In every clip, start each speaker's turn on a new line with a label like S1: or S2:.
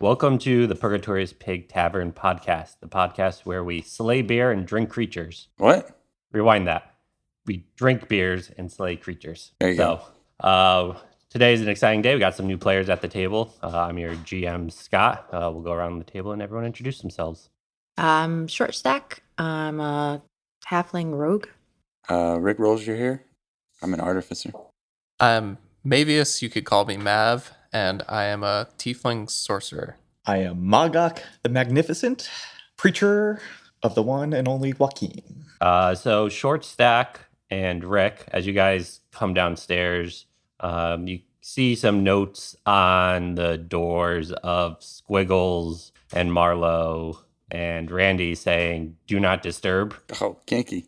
S1: Welcome to the Purgatorious Pig Tavern podcast, the podcast where we slay beer and drink creatures.
S2: What?
S1: Rewind that. We drink beers and slay creatures.
S2: There you go.
S1: Today is an exciting day. We got some new players at the table. I'm your GM, Scott. We'll go around the table and everyone introduce themselves.
S3: I'm Short Stack. I'm a halfling rogue.
S2: Rick rolls your hair. I'm an artificer.
S4: I'm Mavius, you could call me Mav, and I am a tiefling sorcerer.
S5: I am Magok the Magnificent, preacher of the one and only Joaquin.
S1: So Short Stack and Rick, as you guys come downstairs, you see some notes on the doors of Squiggles and Marlowe and Randy saying, "Do not disturb."
S2: Oh, kinky.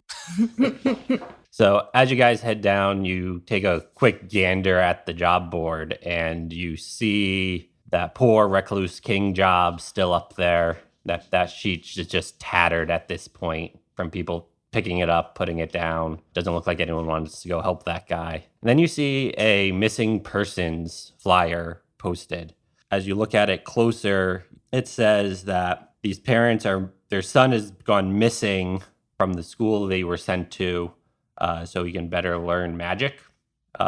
S1: So as you guys head down, you take a quick gander at the job board and you see that poor Recluse King job still up there. That sheet is just tattered at this point from people picking it up, putting it down. Doesn't look like anyone wants to go help that guy. And then you see a missing persons flyer posted. As you look at it closer, it says that these parents their son has gone missing from the school they were sent to. So he can better learn magic.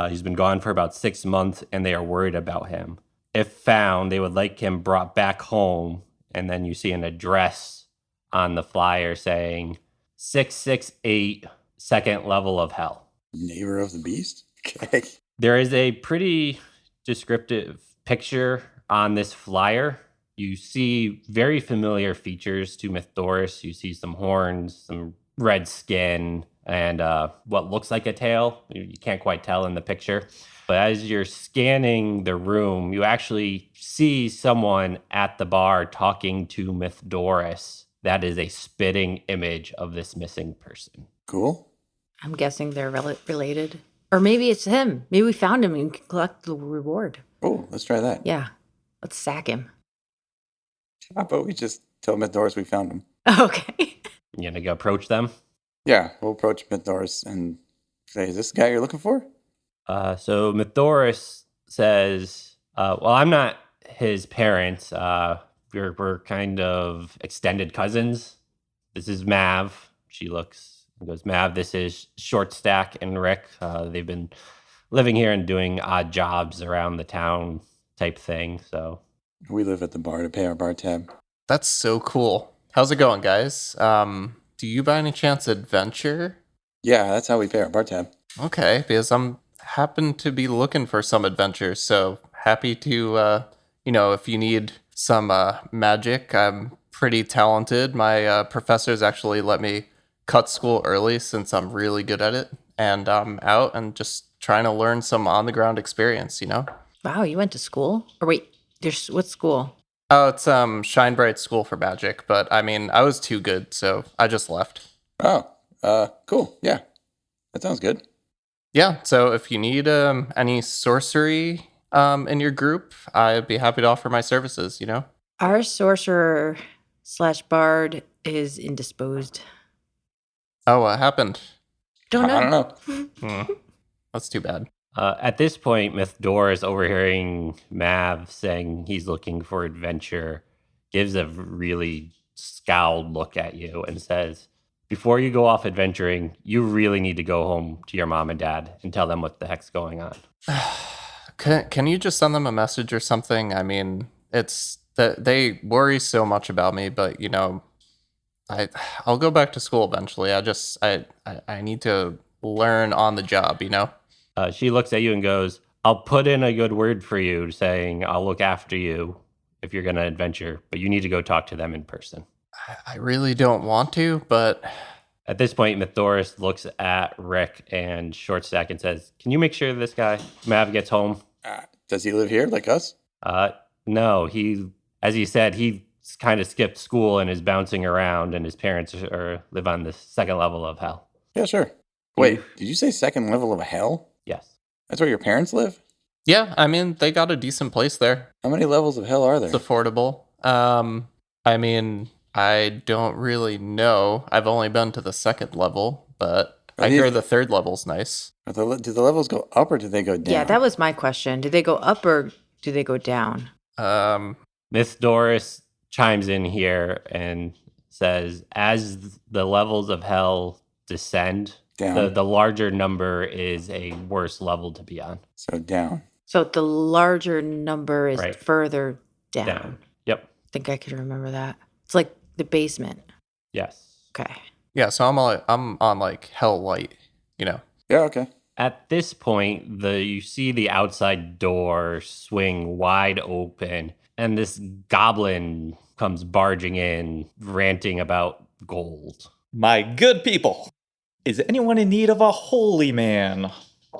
S1: He's been gone for about 6 months, and they are worried about him. If found, they would like him brought back home. And then you see an address on the flyer saying 668 second level of hell.
S2: Neighbor of the beast? Okay.
S1: There is a pretty descriptive picture on this flyer. You see very familiar features to Mythoris. You see some horns, some red skin, and what looks like a tail. You can't quite tell in the picture. But as you're scanning the room, you actually see someone at the bar talking to Mythoris. That is a spitting image of this missing person.
S2: Cool.
S3: I'm guessing they're related. Or maybe it's him. Maybe we found him and can collect the reward.
S2: Oh, let's try that.
S3: Yeah. Let's sack him.
S2: How about we just tell Mythoris we found him?
S3: Okay.
S1: You gonna go approach them?
S2: Yeah, we'll approach Mythoris and say, is this the guy you're looking for?
S1: So Mythoris says, well, I'm not his parents. We're kind of extended cousins. This is Mav. She looks and goes, Mav, this is Short Stack and Rick. They've been living here and doing odd jobs around the town type thing. So
S2: We live at the bar to pay our bar tab.
S4: That's so cool. How's it going, guys? Do you by any chance adventure?
S2: Yeah, that's how we pay our bar tab.
S4: Okay, because I'm happen to be looking for some adventure, so happy to, if you need some magic, I'm pretty talented. My professors actually let me cut school early since I'm really good at it, and I'm out and just trying to learn some on-the-ground experience,
S3: Wow, you went to school? Or wait, what school?
S4: Oh, it's Shine Bright School for Magic, but I mean, I was too good, so I just left.
S2: Oh, cool. Yeah, that sounds good.
S4: Yeah, so if you need any sorcery in your group, I'd be happy to offer my services,
S3: Our sorcerer / bard is indisposed.
S4: Oh, what happened?
S3: Don't know.
S2: I don't know.
S4: That's too bad.
S1: at this point, Mythdor is overhearing Mav saying he's looking for adventure, gives a really scowled look at you and says, before you go off adventuring, you really need to go home to your mom and dad and tell them what the heck's going on.
S4: Can you just send them a message or something? I mean, it's that they worry so much about me, but I'll go back to school eventually. I need to learn on the job,
S1: She looks at you and goes, I'll put in a good word for you saying I'll look after you if you're going to adventure, but you need to go talk to them in person.
S4: I really don't want to, but...
S1: At this point, Mythoris looks at Rick and Shortstack and says, can you make sure this guy, Mav, gets home?
S2: Does he live here like us?
S1: No, as he said, he kind of skipped school and is bouncing around, and his parents live on the second level of hell.
S2: Yeah, sure. Wait, did you say second level of hell?
S1: Yes.
S2: That's where your parents live?
S4: Yeah, I mean, they got a decent place there.
S2: How many levels of hell are there?
S4: It's affordable. I mean, I don't really know. I've only been to the second level, but I hear the third level's nice.
S2: Do the levels go up or do they go down?
S3: Yeah, that was my question. Do they go up or do they go down?
S1: Miss Doris chimes in here and says, as the levels of hell descend,
S2: Down.
S1: the larger number is a worse level to be on.
S2: So down.
S3: So the larger number is
S1: Right.
S3: further down.
S1: Down. Yep.
S3: I think I can remember that. It's like the basement.
S1: Yes.
S3: Okay.
S4: Yeah, so I'm on like hell light, you know.
S2: Yeah, okay.
S1: At this point, you see the outside door swing wide open, and this goblin comes barging in, ranting about gold.
S5: My good people, is anyone in need of a holy man?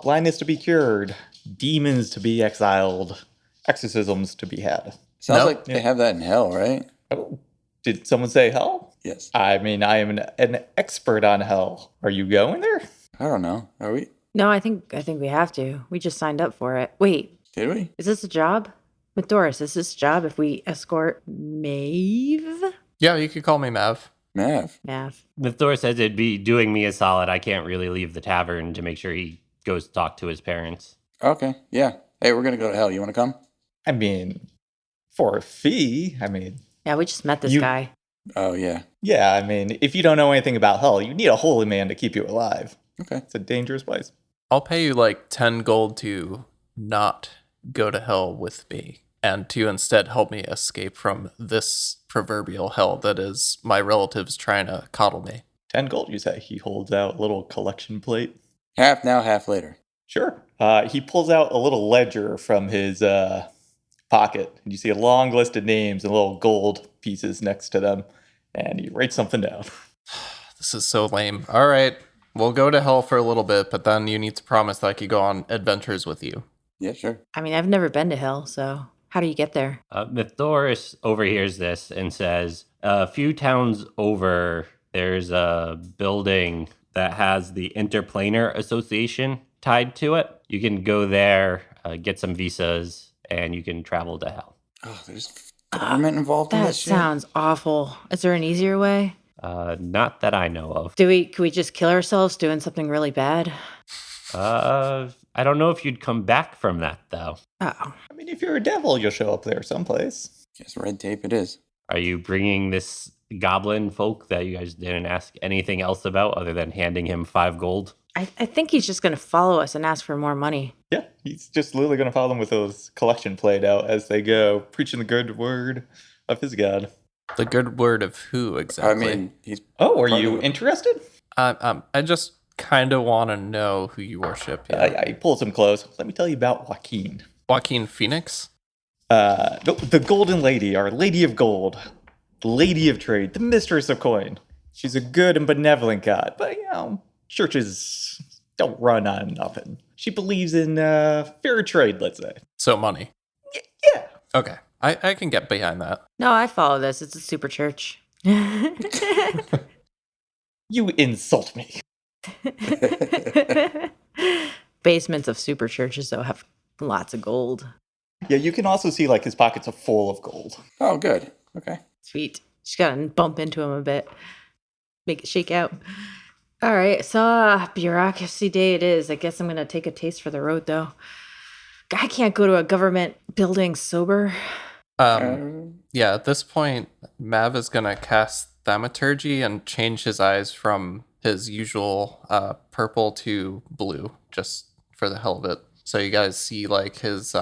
S5: Blindness to be cured, demons to be exiled, exorcisms to be had.
S2: Sounds
S4: No.
S2: like they have that in hell, right?
S5: Oh, did someone say hell?
S2: Yes.
S5: I mean, I am an expert on hell. Are you going there?
S2: I don't know. Are we?
S3: No, I think we have to. We just signed up for it. Wait,
S2: Did we?
S3: is this a job? With Doris, is this a job if we escort Maeve?
S4: Yeah, you could call me Mav.
S2: Mav.
S3: Mav.
S1: Miss Doris says it'd be doing me a solid. I can't really leave the tavern to make sure he goes to talk to his parents.
S2: Okay. Yeah. Hey, we're gonna go to hell. You want to come?
S5: I mean, for a fee, I mean,
S3: Yeah, we just met this
S5: You-
S3: guy.
S2: Oh yeah.
S5: yeah, I mean, if you don't know anything about hell, you need a holy man to keep you alive.
S2: Okay.
S5: It's a dangerous place.
S4: I'll pay you like 10 gold to not go to hell with me and to instead help me escape from this proverbial hell that is my relatives trying to coddle me.
S5: 10 gold, you say. He holds out a little collection plate.
S2: Half now, half later.
S5: Sure. He pulls out a little ledger from his pocket, and you see a long list of names and little gold pieces next to them, and he writes something down.
S4: This is so lame. All right, we'll go to hell for a little bit, but then you need to promise that I could go on adventures with you.
S2: Yeah, sure.
S3: I mean, I've never been to hell, so how do you get there?
S1: Miss Doris overhears this and says, a few towns over, there's a building that has the Interplanar Association tied to it. You can go there, get some visas, and you can travel to hell.
S2: Oh, there's government involved in
S3: That
S2: this shit.
S3: sounds awful. Is there an easier way?
S1: Not that I know of.
S3: Can we just kill ourselves doing something really bad?
S1: I don't know if you'd come back from that, though.
S3: Oh.
S5: I mean, if you're a devil, you'll show up there someplace.
S2: Guess red tape it is.
S1: Are you bringing this goblin folk that you guys didn't ask anything else about other than handing him 5 gold?
S3: I think he's just going to follow us and ask for more money.
S5: Yeah, he's just literally going to follow them with those collection plate out as they go, preaching the good word of his God.
S4: The good word of who exactly?
S2: I mean, he's
S5: Oh, are
S2: Part
S5: you
S2: of it.
S5: interested?
S4: I just kind of want to know who you worship. Yeah.
S5: He pulls him close. Let me tell you about Joaquin.
S4: Joaquin Phoenix?
S5: The Golden Lady, our Lady of Gold, the Lady of Trade, the Mistress of Coin. She's a good and benevolent god, but, churches don't run on nothing. She believes in fair trade, let's say.
S4: So money.
S5: Yeah.
S4: Okay, I can get behind that.
S3: No, I follow this. It's a super church.
S5: You insult me.
S3: Basements of super churches, though, have lots of gold.
S5: Yeah, you can also see, his pockets are full of gold.
S2: oh good. Okay.
S3: Sweet. Just gotta bump into him a bit. Make it shake out. All right, so bureaucracy day it is. I guess I'm gonna take a taste for the road, though. I can't go to a government building sober.
S4: Yeah, at this point, Mav is gonna cast Thaumaturgy and change his eyes from his usual purple to blue, just for the hell of it. So you guys see his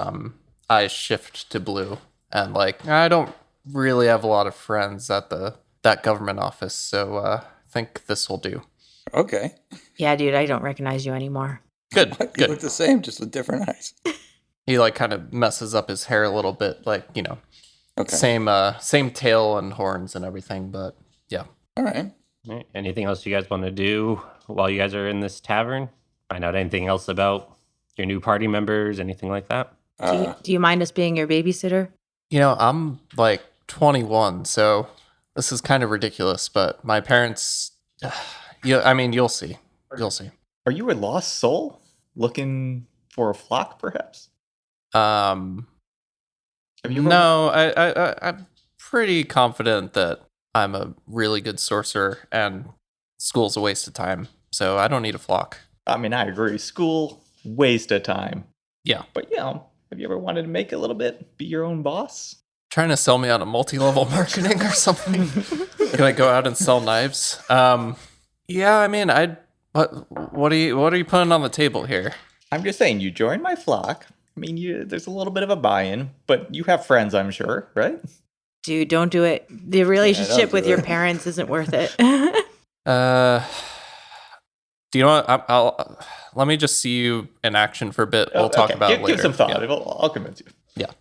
S4: eyes shift to blue, and I don't really have a lot of friends at that government office, so I think this will do.
S2: Okay.
S3: Yeah, dude, I don't recognize you anymore.
S4: Good,
S2: You
S4: good.
S2: look the same, just with different eyes.
S4: He kind of messes up his hair a little bit,
S2: Okay.
S4: same tail and horns and everything, but yeah.
S2: All right.
S1: All right, anything else you guys want to do while you guys are in this tavern? Find out anything else about your new party members, anything like that?
S3: Do you mind us being your babysitter?
S4: I'm 21, so this is kind of ridiculous, but my parents, you'll see. You'll see.
S5: Are you a lost soul looking for a flock, perhaps?
S4: Have
S5: you
S4: no, I'm pretty confident that I'm a really good sorcerer and school's a waste of time, so I don't need a flock.
S5: I mean, I agree. School, waste of time.
S4: Yeah.
S5: But, have you ever wanted to make a little bit? Be your own boss?
S4: Trying to sell me on a multi-level marketing or something? Can I go out and sell knives? Yeah, I mean, what are you putting on the table here?
S5: I'm just saying, you join my flock. I mean, there's a little bit of a buy-in, but you have friends, I'm sure, right?
S3: Dude, don't do it. The relationship
S2: do
S3: with your
S2: it.
S3: parents isn't worth it.
S4: Do you know what? I'll let me just see you in action for a bit. We'll talk about it later.
S5: Give some thought.
S4: Yeah.
S5: I'll convince you.
S4: Yeah.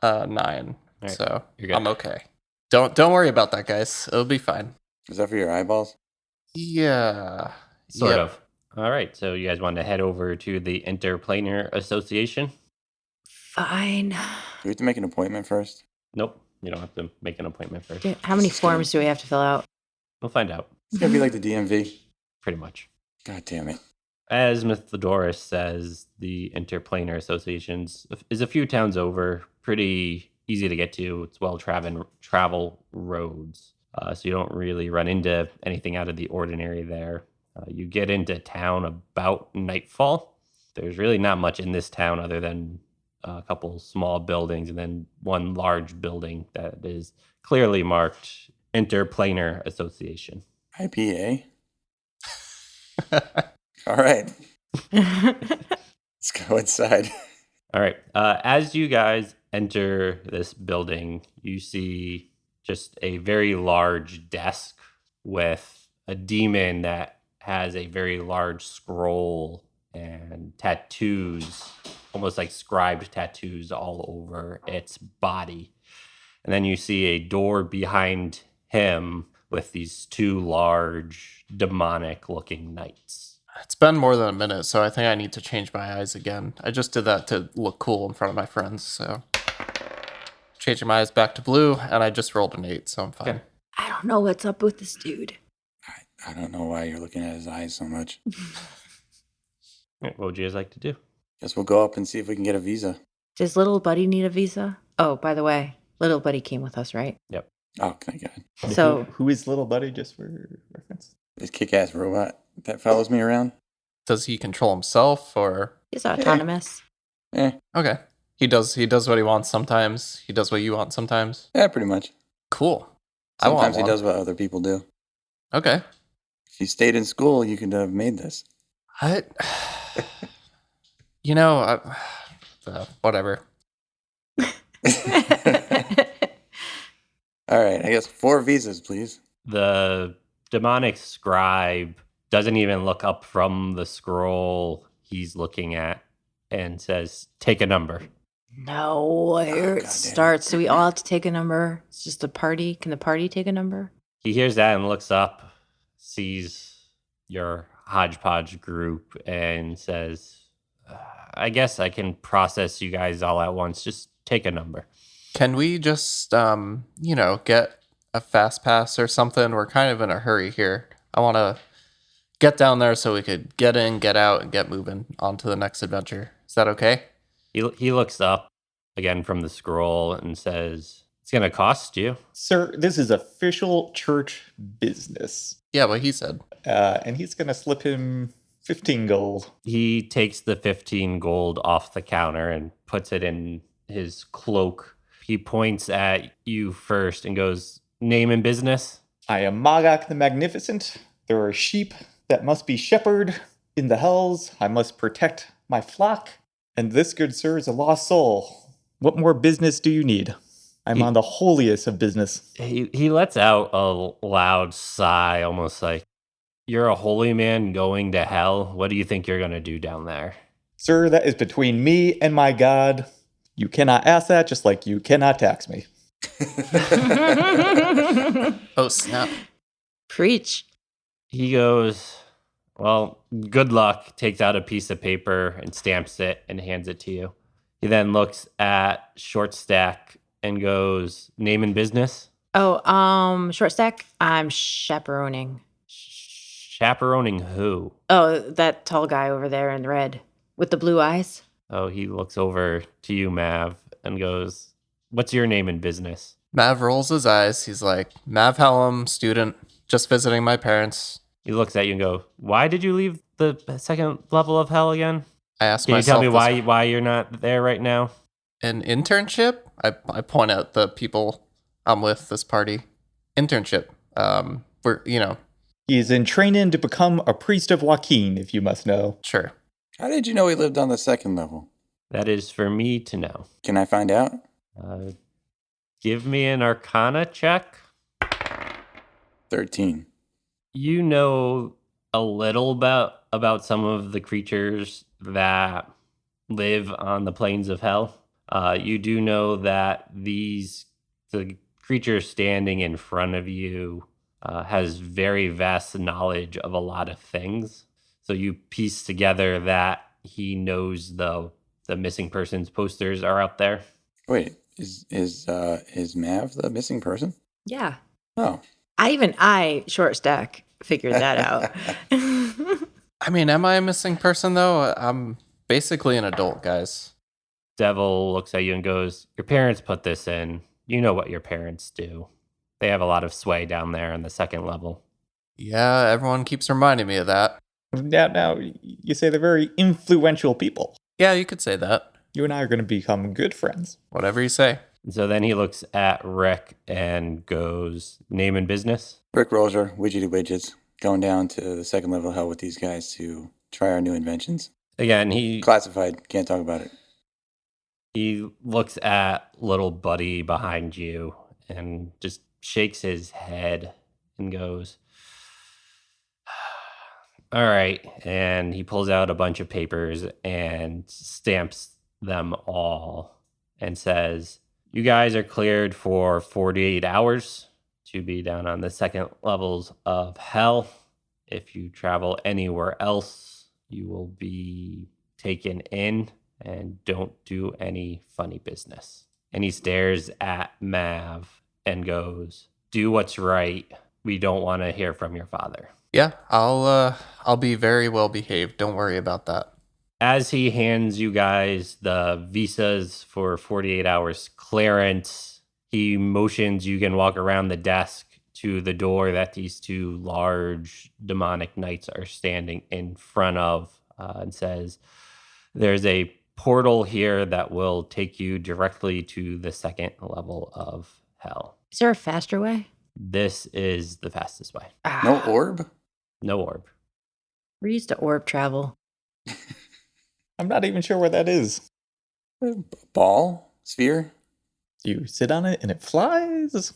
S4: 9.
S1: All right,
S4: So
S1: you're good.
S4: I'm okay. Don't worry about that, guys. It'll be fine.
S2: Is that for your eyeballs?
S4: Yeah.
S1: Sort
S4: Yep.
S1: of. All right, so you guys want to head over to the Interplanar Association?
S3: Fine.
S2: Do we have to make an appointment first?
S1: Nope, you don't have to make an appointment first.
S3: How many forms do we have to fill out?
S1: We'll find out,
S2: It's gonna be like the DMV.
S1: pretty much.
S2: God damn it.
S1: As Mythodoros says, the Interplanar Associations is a few towns over, pretty easy to get to. It's travel roads, so you don't really run into anything out of the ordinary there. You get into town about nightfall. There's really not much in this town other than a couple small buildings and then one large building that is clearly marked Interplanar Association.
S2: IPA? All right. Let's go inside.
S1: All right. As you guys enter this building, you see just a very large desk with a demon that has a very large scroll and tattoos, almost like scribed tattoos all over its body. And then you see a door behind him with these 2 large demonic looking knights.
S4: It's been more than a minute, so I think I need to change my eyes again. I just did that to look cool in front of my friends, so changing my eyes back to blue, and I just rolled an 8, so I'm fine.
S1: Okay.
S3: I don't know what's up with this dude.
S2: I don't know why you're looking at his eyes so much.
S1: All right, what would you guys like to do?
S2: Guess we'll go up and see if we can get a visa.
S3: Does little buddy need a visa? Oh, by the way, little buddy came with us, right?
S1: Yep.
S2: Oh, thank God.
S3: So
S5: Who is little buddy, just for reference?
S2: This kick-ass robot that follows me around.
S4: Does he control himself, or
S3: he's autonomous.
S4: okay? He does what he wants sometimes. He does what you want sometimes.
S2: Yeah, pretty much.
S4: Cool.
S2: Sometimes he
S4: one.
S2: does what other people do.
S4: Okay.
S2: If you stayed in school, you could have made this.
S4: You know, whatever.
S2: All right, I guess 4 visas, please.
S1: The demonic scribe doesn't even look up from the scroll he's looking at and says, "Take a number."
S3: No, here it
S2: goddamn.
S3: starts. So we all have to take a number. It's just a party. Can the party take a number?
S1: He hears that and looks up, sees your hodgepodge group, and says, "I guess I can process you guys all at once. Just take a number."
S4: Can we just, get a fast pass or something? We're kind of in a hurry here. I want to get down there so we could get in, get out, and get moving on to the next adventure. Is that okay?
S1: He looks up again from the scroll and says, "It's going to cost you."
S5: Sir, this is official church business.
S4: Yeah, what he said.
S5: And he's going to slip him 15 gold.
S1: He takes the 15 gold off the counter and puts it in his cloak. He points at you first and goes, "Name and business?"
S5: I am Magok the Magnificent. There are sheep that must be shepherded in the hells. I must protect my flock. And this, good sir, is a lost soul. What more business do you need? I'm on the holiest of business.
S1: He lets out a loud sigh, almost like, "You're a holy man going to hell? What do you think you're going to do down there?"
S5: Sir, that is between me and my God. You cannot ask that, just like you cannot tax me.
S4: Oh, snap.
S3: Preach.
S1: He goes, "Well, good luck," takes out a piece of paper and stamps it and hands it to you. He then looks at Short Stack and goes, "Name and business?"
S3: Oh, short stack. I'm chaperoning.
S1: Chaperoning who?
S3: Oh, that tall guy over there in red with the blue eyes.
S1: Oh, he looks over to you, Mav, and goes, "What's your name and business?"
S4: Mav rolls his eyes. He's like, Mav Hellum, student, just visiting my parents.
S1: He looks at you and goes, "Why did you leave the second level of hell again?
S4: I asked
S1: Can you tell
S4: myself
S1: me
S4: this-
S1: why you're not there right now?"
S4: An internship? I point at the people I'm with this party. Internship. We're,
S5: He is in training to become a priest of Joaquin, if you must know.
S4: sure.
S2: How did you know he lived on the second level?
S1: That is for me to know.
S2: Can I find out?
S1: Give me an Arcana check.
S2: 13.
S1: You know a little about some of the creatures that live on the plains of hell. You do know that the creature standing in front of you has very vast knowledge of a lot of things. So you piece together that he knows the missing persons posters are out there.
S2: Wait, is Mav the missing person?
S3: Yeah.
S2: Oh.
S3: I, short stack, figured that out.
S4: I mean, am I a missing person, though? I'm basically an adult, guys.
S1: Devil looks at you and goes, "Your parents put this in. You know what your parents do. They have a lot of sway down there on the second level."
S4: Yeah, everyone keeps reminding me of that.
S5: Now, you say they're very influential people.
S4: Yeah, you could say that.
S5: You and I are going to become good friends.
S4: Whatever you say.
S1: And so then he looks at Rick and goes, "Name and business?"
S2: Rick Roser, Widgety Widgets, going down to the second level of hell with these guys to try our new inventions.
S1: Again, he
S2: Classified, can't talk about it.
S1: looks at little buddy behind you and just shakes his head and goes, "All right." And he pulls out a bunch of papers and stamps them all and says, "You guys are cleared for 48 hours to be down on the second levels of hell. If you travel anywhere else, you will be taken in, and don't do any funny business." And he stares at Mav and goes, "Do what's right. We don't want to hear from your father."
S4: Yeah, I'll be very well behaved. Don't worry about that.
S1: As he hands you guys the visas for 48 hours clearance, he motions you can walk around the desk to the door that these two large demonic knights are standing in front of, and says, "There's a portal here that will take you directly to the second level of hell.
S3: Is there a faster way?
S1: This is the fastest way.
S2: No orb?
S1: No orb."
S3: We're used to orb travel.
S5: I'm not even sure where that is.
S2: Ball? Sphere?
S5: You sit on it and it flies?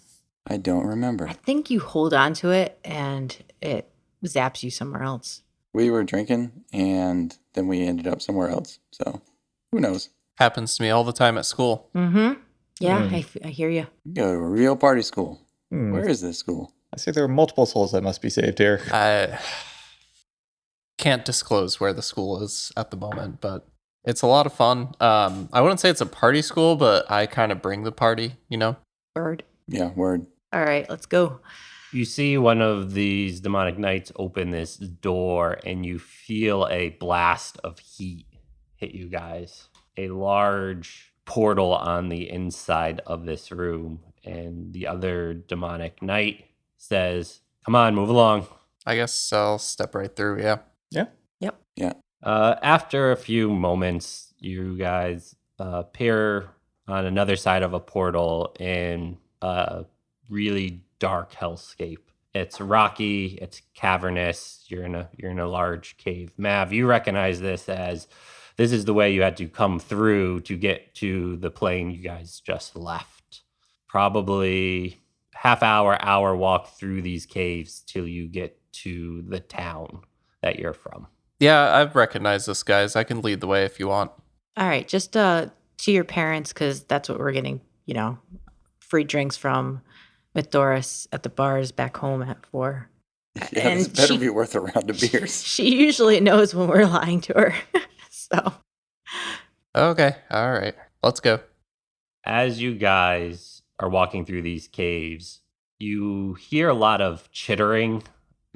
S2: I don't remember.
S3: I think you hold on to it and it zaps you somewhere else.
S2: We were drinking and then we ended up somewhere else. So who knows?
S4: Happens to me all the time at school.
S3: Mm-hmm. Yeah,
S5: Hmm.
S3: I hear you.
S2: You go to a real party school.
S5: Hmm.
S2: Where is this school?
S5: I say there are multiple souls that must be saved here.
S4: I can't disclose where the school is at the moment, but it's a lot of fun. I wouldn't say it's a party school, but I kind of bring the party,
S3: Bird.
S2: Yeah, word.
S3: All right, let's go.
S1: You see one of these demonic knights open this door, and you feel a blast of heat hit you guys. A large portal on the inside of this room, and the other demonic knight says, "Come on, move along."
S4: I guess I'll step right through, yeah.
S2: Yeah.
S1: After a few moments, you guys appear on another side of a portal in a really dark hellscape. It's rocky, it's cavernous. You're in a large cave. Mav, you recognize this is the way you had to come through to get to the plane you guys just left. Probably hour walk through these caves till you get to the town that you're from.
S4: Yeah, I've recognized this, guys. I can lead the way if you want.
S3: All right, just to your parents, because that's what we're getting, free drinks from with Doris at the bars back home at 4.
S2: Yeah, this
S3: And
S2: better
S3: she-
S2: be worth a round of beers.
S3: She usually knows when we're lying to her. So,
S4: Okay, all right. Let's go.
S1: As you guys are walking through these caves, you hear a lot of chittering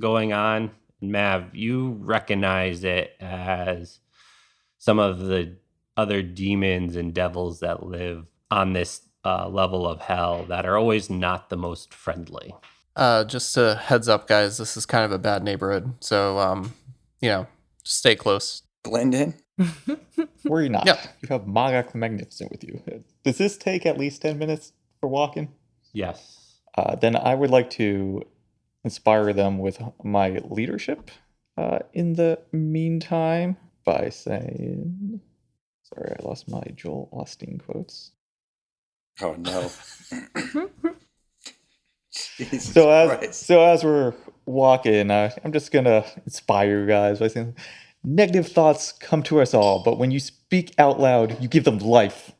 S1: going on. Mav, you recognize it as some of the other demons and devils that live on this level of hell that are always not the most friendly.
S4: Just a heads up, guys. This is kind of a bad neighborhood, so just stay close.
S2: Blend in?
S5: Worry not.
S4: Yep.
S5: You have Magak the Magnificent with you. Does this take at least 10 minutes for walking?
S1: Yes.
S5: Then I would like to inspire them with my leadership in the meantime by saying... Sorry, I lost my Joel Osteen quotes.
S2: Oh no. Jesus
S5: So
S2: Christ.
S5: as we're walking, I'm just gonna inspire you guys by saying, negative thoughts come to us all, but when you speak out loud, you give them life,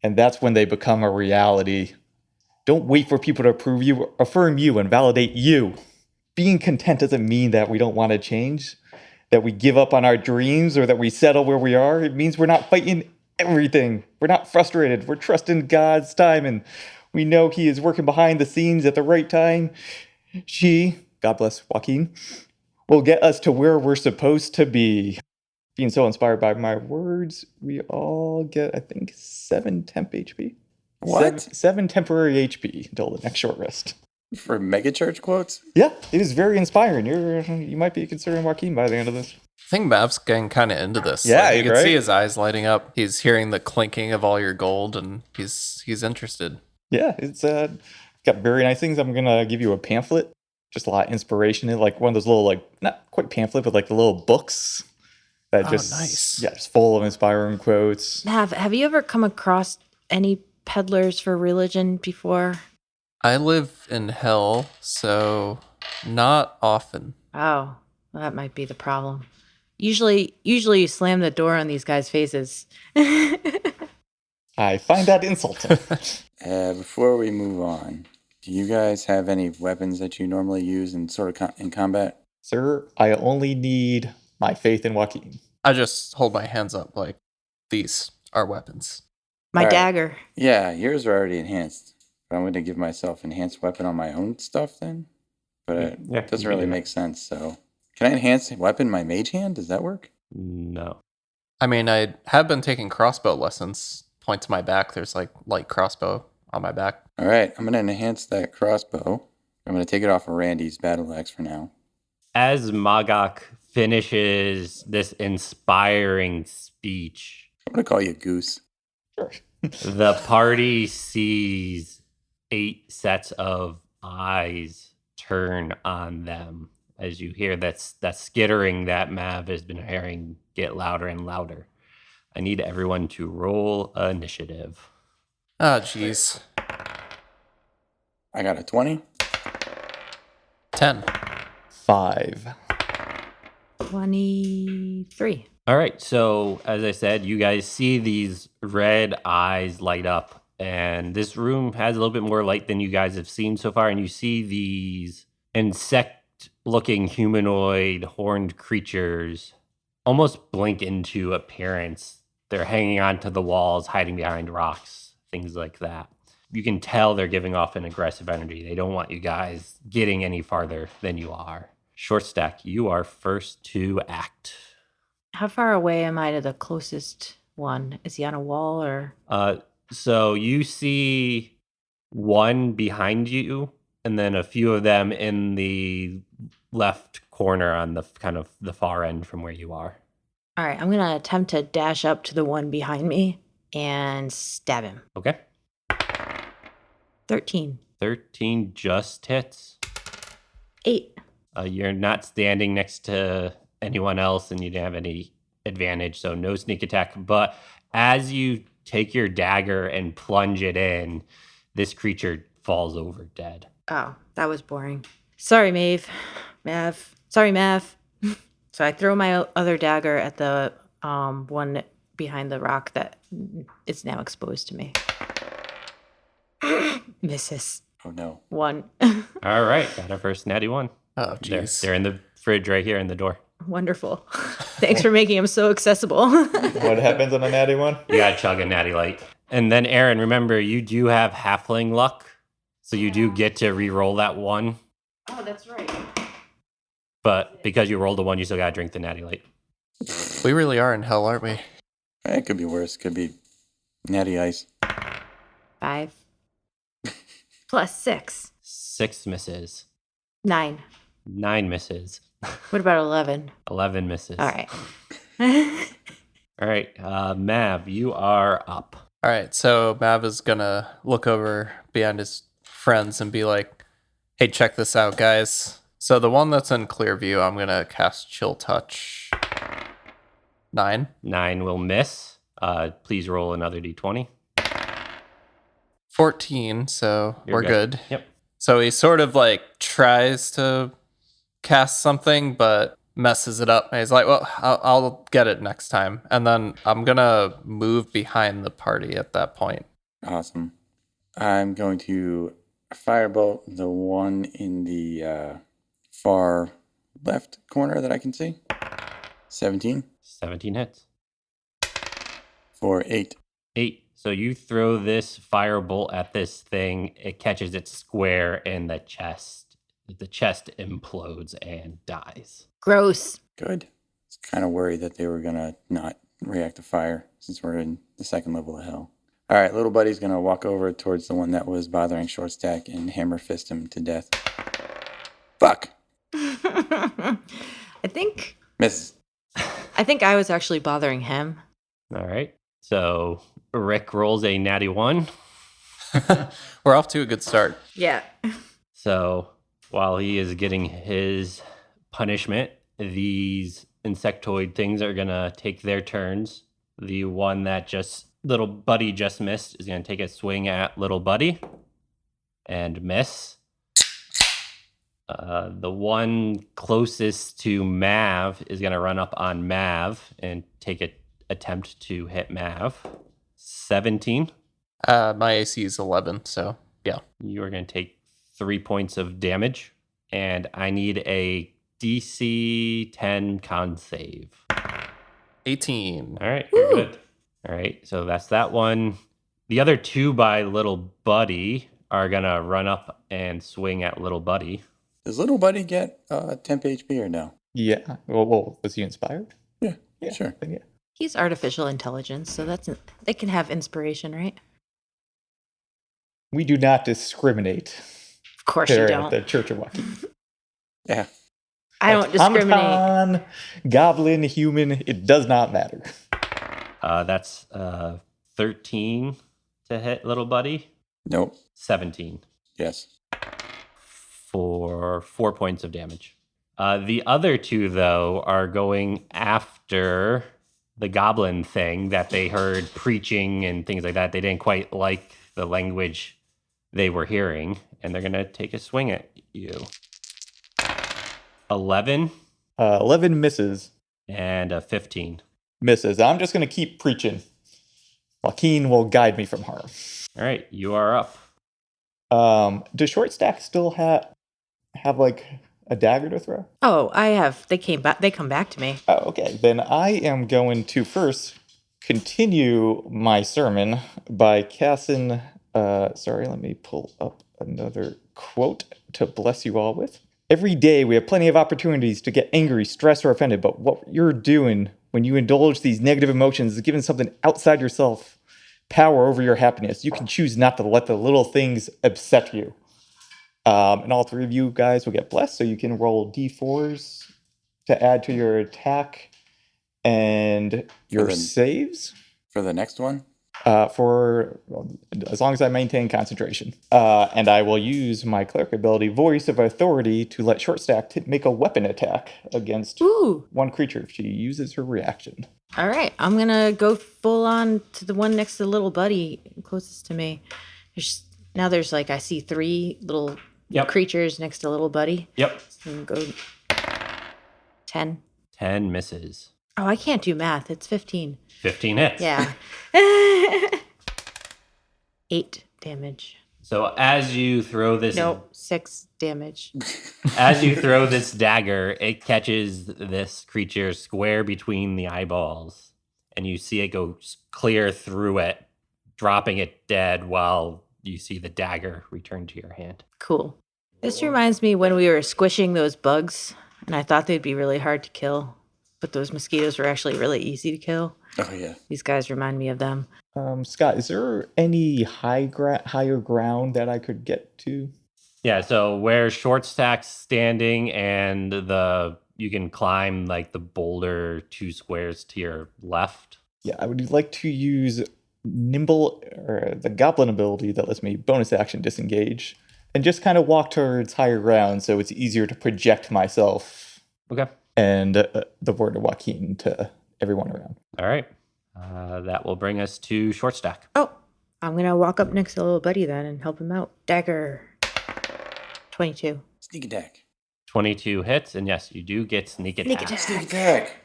S5: and that's when they become a reality. Don't wait for people to approve you, affirm you, and validate you. Being content doesn't mean that we don't want to change, that we give up on our dreams, or that we settle where we are. It means we're not fighting everything. We're not frustrated. We're trusting God's time, and we know He is working behind the scenes at the right time. She, God bless Joaquin, will get us to where we're supposed to be. Being so inspired by my words, we all get, I think, 7 temp HP.
S2: What?
S5: Seven temporary HP until the next short rest.
S2: For megachurch quotes?
S5: Yeah, it is very inspiring. You might be considering Joaquin by the end of this.
S4: I think Mav's getting kind of into this.
S5: Yeah,
S4: Like, you can
S5: right?
S4: see his eyes lighting up. He's hearing the clinking of all your gold, and he's interested.
S5: Yeah, it's got very nice things. I'm gonna give you a pamphlet, just a lot of inspiration in, like one of those little, like, not quite pamphlet, but like the little books that
S4: Oh,
S5: just
S4: nice.
S5: yeah, just full of inspiring quotes.
S3: Have you ever come across any peddlers for religion before?
S4: I live in hell, so not often.
S3: Oh, well, that might be the problem. Usually you slam the door on these guys' faces.
S5: I find that insulting.
S2: Before we move on, do you guys have any weapons that you normally use in in combat?
S5: Sir, I only need my faith in Joaquin.
S4: I just hold my hands up like these are weapons.
S3: My
S2: All right.
S3: dagger.
S2: Yeah, yours are already enhanced. But I'm going to give myself enhanced weapon on my own stuff then. But it
S1: Yeah,
S2: doesn't
S1: you
S2: really
S1: can do
S2: make sense. So, can I enhance weapon my mage hand? Does that work?
S1: No.
S4: I mean, I have been taking crossbow lessons. Point to my back. There's like light crossbow on my back.
S2: All right, I'm going to enhance that crossbow. I'm going to take it off of Randy's battle axe for now.
S1: As Magak finishes this inspiring speech,
S2: I'm going to call you Goose.
S5: Sure.
S1: the party sees 8 sets of eyes turn on them as you hear that skittering that Mav has been hearing get louder and louder. I need everyone to roll initiative.
S4: Ah, jeez.
S2: I got a 20.
S4: 10.
S5: 5.
S3: 23.
S1: All right, so as I said, you guys see these red eyes light up, and this room has a little bit more light than you guys have seen so far, and you see these insect-looking humanoid horned creatures almost blink into appearance. They're hanging onto the walls, hiding behind rocks, things like that. You can tell they're giving off an aggressive energy. They don't want you guys getting any farther than you are. Short stack, you are first to act.
S3: How far away am I to the closest one? Is he on a wall or?
S1: So you see one behind you, and then a few of them in the left corner on the kind of the far end from where you are.
S3: All right, I'm going to attempt to dash up to the one behind me and stab him.
S1: Okay.
S3: 13.
S1: 13 just hits.
S3: 8.
S1: You're not standing next to anyone else, and you didn't have any advantage, so no sneak attack. But as you take your dagger and plunge it in, this creature falls over dead.
S3: Oh, that was boring. Sorry, Mav. Sorry, Mav. So I throw my other dagger at the one behind the rock that is now exposed to me. Misses.
S2: Oh no.
S3: 1.
S1: All right, got our first natty one.
S4: Oh,
S1: They're
S4: jeez.
S1: in the fridge right here in the door.
S3: Wonderful. Thanks for making him so accessible.
S5: What happens on a natty one?
S1: You gotta chug a natty light. And then, Aaron, remember, you do have halfling luck, so you do get to re-roll that one.
S3: Oh, that's right.
S1: But because you rolled a 1, you still gotta drink the natty light.
S4: We really are in hell, aren't we?
S2: It could be worse. Could be natty ice.
S3: 5. Plus 6.
S1: 6 misses.
S3: 9.
S1: 9 misses.
S3: What about 11?
S1: 11 misses.
S3: All right.
S1: All right, Mav, you are up.
S4: All right, so Mav is gonna look over behind his friends and be like, "Hey, check this out, guys." So the one that's in clear view, I'm gonna cast Chill Touch. 9.
S1: 9 will miss. Please roll another d20.
S4: 14, so
S1: You're
S4: we're good.
S1: Yep.
S4: So he sort of like tries to cast something, but messes it up. And he's like, well, I'll get it next time. And then I'm going to move behind the party at that point.
S2: Awesome. I'm going to firebolt the one in the far left corner that I can see. 17
S1: 17 hits.
S2: for 8.
S1: 8. So you throw this firebolt at this thing. It catches it square in the chest. The chest implodes and dies.
S3: Gross.
S2: Good. I was kind of worried that they were going to not react to fire since we're in the second level of hell. All right, little buddy's going to walk over towards the one that was bothering Short Stack and hammer fist him to death. Fuck.
S3: I think
S2: Misses.
S3: I was actually bothering him.
S1: All right. So Rick rolls a natty 1.
S4: We're off to a good start.
S3: Yeah.
S1: So while he is getting his punishment, these insectoid things are going to take their turns. The one that little buddy just missed is going to take a swing at little buddy and miss. The one closest to Mav is going to run up on Mav and take an attempt to hit Mav. 17.
S4: My AC is 11, so yeah.
S1: You are going to take 3 points of damage, and I need a DC 10 con save.
S4: 18.
S1: All right, you're good. All right, so that's that one. The other two by little buddy are going to run up and swing at little buddy.
S2: Does little buddy get temp HP or no?
S5: Yeah. Well, was he inspired?
S2: Yeah,
S5: Yeah.
S2: sure.
S5: Then yeah.
S3: He's artificial intelligence, so they can have inspiration, right?
S5: We do not discriminate
S3: Of course you
S5: here
S3: don't.
S5: at the Church of Joaquin.
S2: Yeah.
S3: I don't discriminate.
S5: Automaton, goblin, human, it does not matter.
S1: That's 13 to hit little buddy.
S2: Nope.
S1: 17
S2: Yes.
S1: for 4 points of damage. The other two, though, are going after the goblin thing that they heard preaching and things like that. They didn't quite like the language they were hearing, and they're going to take a swing at you. 11
S5: 11 misses.
S1: and a 15.
S5: Misses. I'm just going to keep preaching. Joaquin will guide me from harm.
S1: All right, you are up.
S5: Does Short Stack still have like a dagger to throw?
S3: Oh, I have. They come back to me.
S5: Oh, okay. Then I am going to first continue my sermon by casting. Sorry, let me pull up another quote to bless you all with. Every day we have plenty of opportunities to get angry, stressed, or offended, but what you're doing when you indulge these negative emotions is giving something outside yourself power over your happiness. You can choose not to let the little things upset you. And all three of you guys will get blessed, so you can roll d4s to add to your attack and your
S2: the-
S5: saves
S2: For the next one?
S5: for as long as I maintain concentration. And I will use my cleric ability, Voice of Authority, to let Short Stack make a weapon attack against
S3: Ooh.
S5: one creature if she uses her reaction.
S3: All right. I'm going to go full on to the one next to little buddy closest to me. There's like, I see 3 little
S1: Yep.
S3: creatures next to little buddy.
S1: Yep.
S3: So I'm gonna go 10.
S1: 10 misses.
S3: Oh, I can't do math. It's 15.
S1: 15 hits.
S3: Yeah. 8 damage.
S1: So as you throw this
S3: Nope, 6 damage.
S1: As you throw this dagger, it catches this creature square between the eyeballs, and you see it go clear through it, dropping it dead while you see the dagger return to your hand.
S3: Cool. This reminds me when we were squishing those bugs, and I thought they'd be really hard to kill, but those mosquitoes were actually really easy to kill.
S2: Oh, yeah.
S3: These guys remind me of them.
S5: Scott, is there any higher ground that I could get to?
S1: Yeah, so where Short Stack's standing and you can climb like the boulder 2 squares to your left.
S5: Yeah, I would like to use nimble, or the goblin ability that lets me bonus action disengage, and just kind of walk towards higher ground so it's easier to project myself
S1: Okay.
S5: and the word of Joaquin to everyone around.
S1: All right. That will bring us to short stack.
S3: Oh, I'm gonna walk up next to little buddy then and help him out. Dagger. 22.
S2: Sneak attack.
S1: 22 hits, and yes, you do get sneak attack.
S3: Sneak attack.
S2: Sneak attack.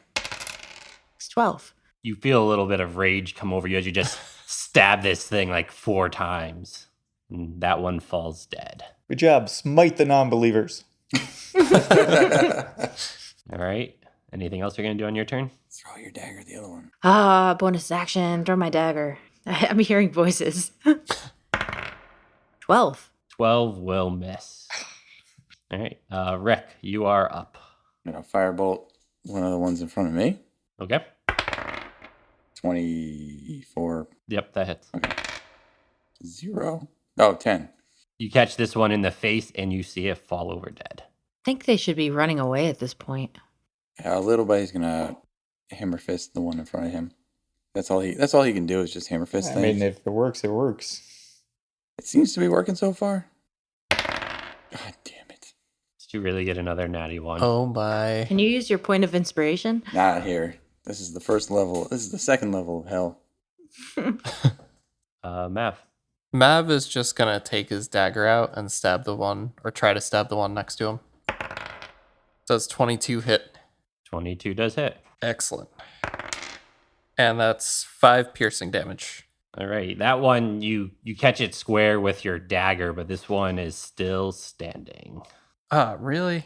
S3: It's 12.
S1: You feel a little bit of rage come over you as you just stab this thing like 4 times. And that one falls dead.
S5: Good job. Smite the non-believers.
S1: All right. Anything else you're going to do on your turn?
S2: Throw your dagger at the other one.
S3: Bonus action. Throw my dagger. I'm hearing voices. 12.
S1: 12 will miss. All right. Rick, you are up.
S2: I'm going to firebolt one of the ones in front of me.
S1: Okay.
S2: 24.
S1: Yep, that hits.
S2: 0. Oh, 10.
S1: You catch this one in the face and you see it fall over dead.
S3: I think they should be running away at this point.
S2: Little buddy's going to hammer fist the one in front of him. That's all he can do is just hammer fist
S5: I
S2: things.
S5: mean, if it works, it works.
S2: It seems to be working so far. God damn it.
S1: Did you really get another natty one?
S4: Oh my.
S3: Can you use your point of inspiration?
S2: Not here. This is the first level. This is the second level of hell.
S1: Mav.
S4: Mav is just gonna take his dagger out and stab the one, or try to stab the one next to him. Does 22 hit?
S1: 22 does hit.
S4: Excellent. And that's 5 piercing damage.
S1: All right. That one, you catch it square with your dagger, but this one is still standing.
S4: Really?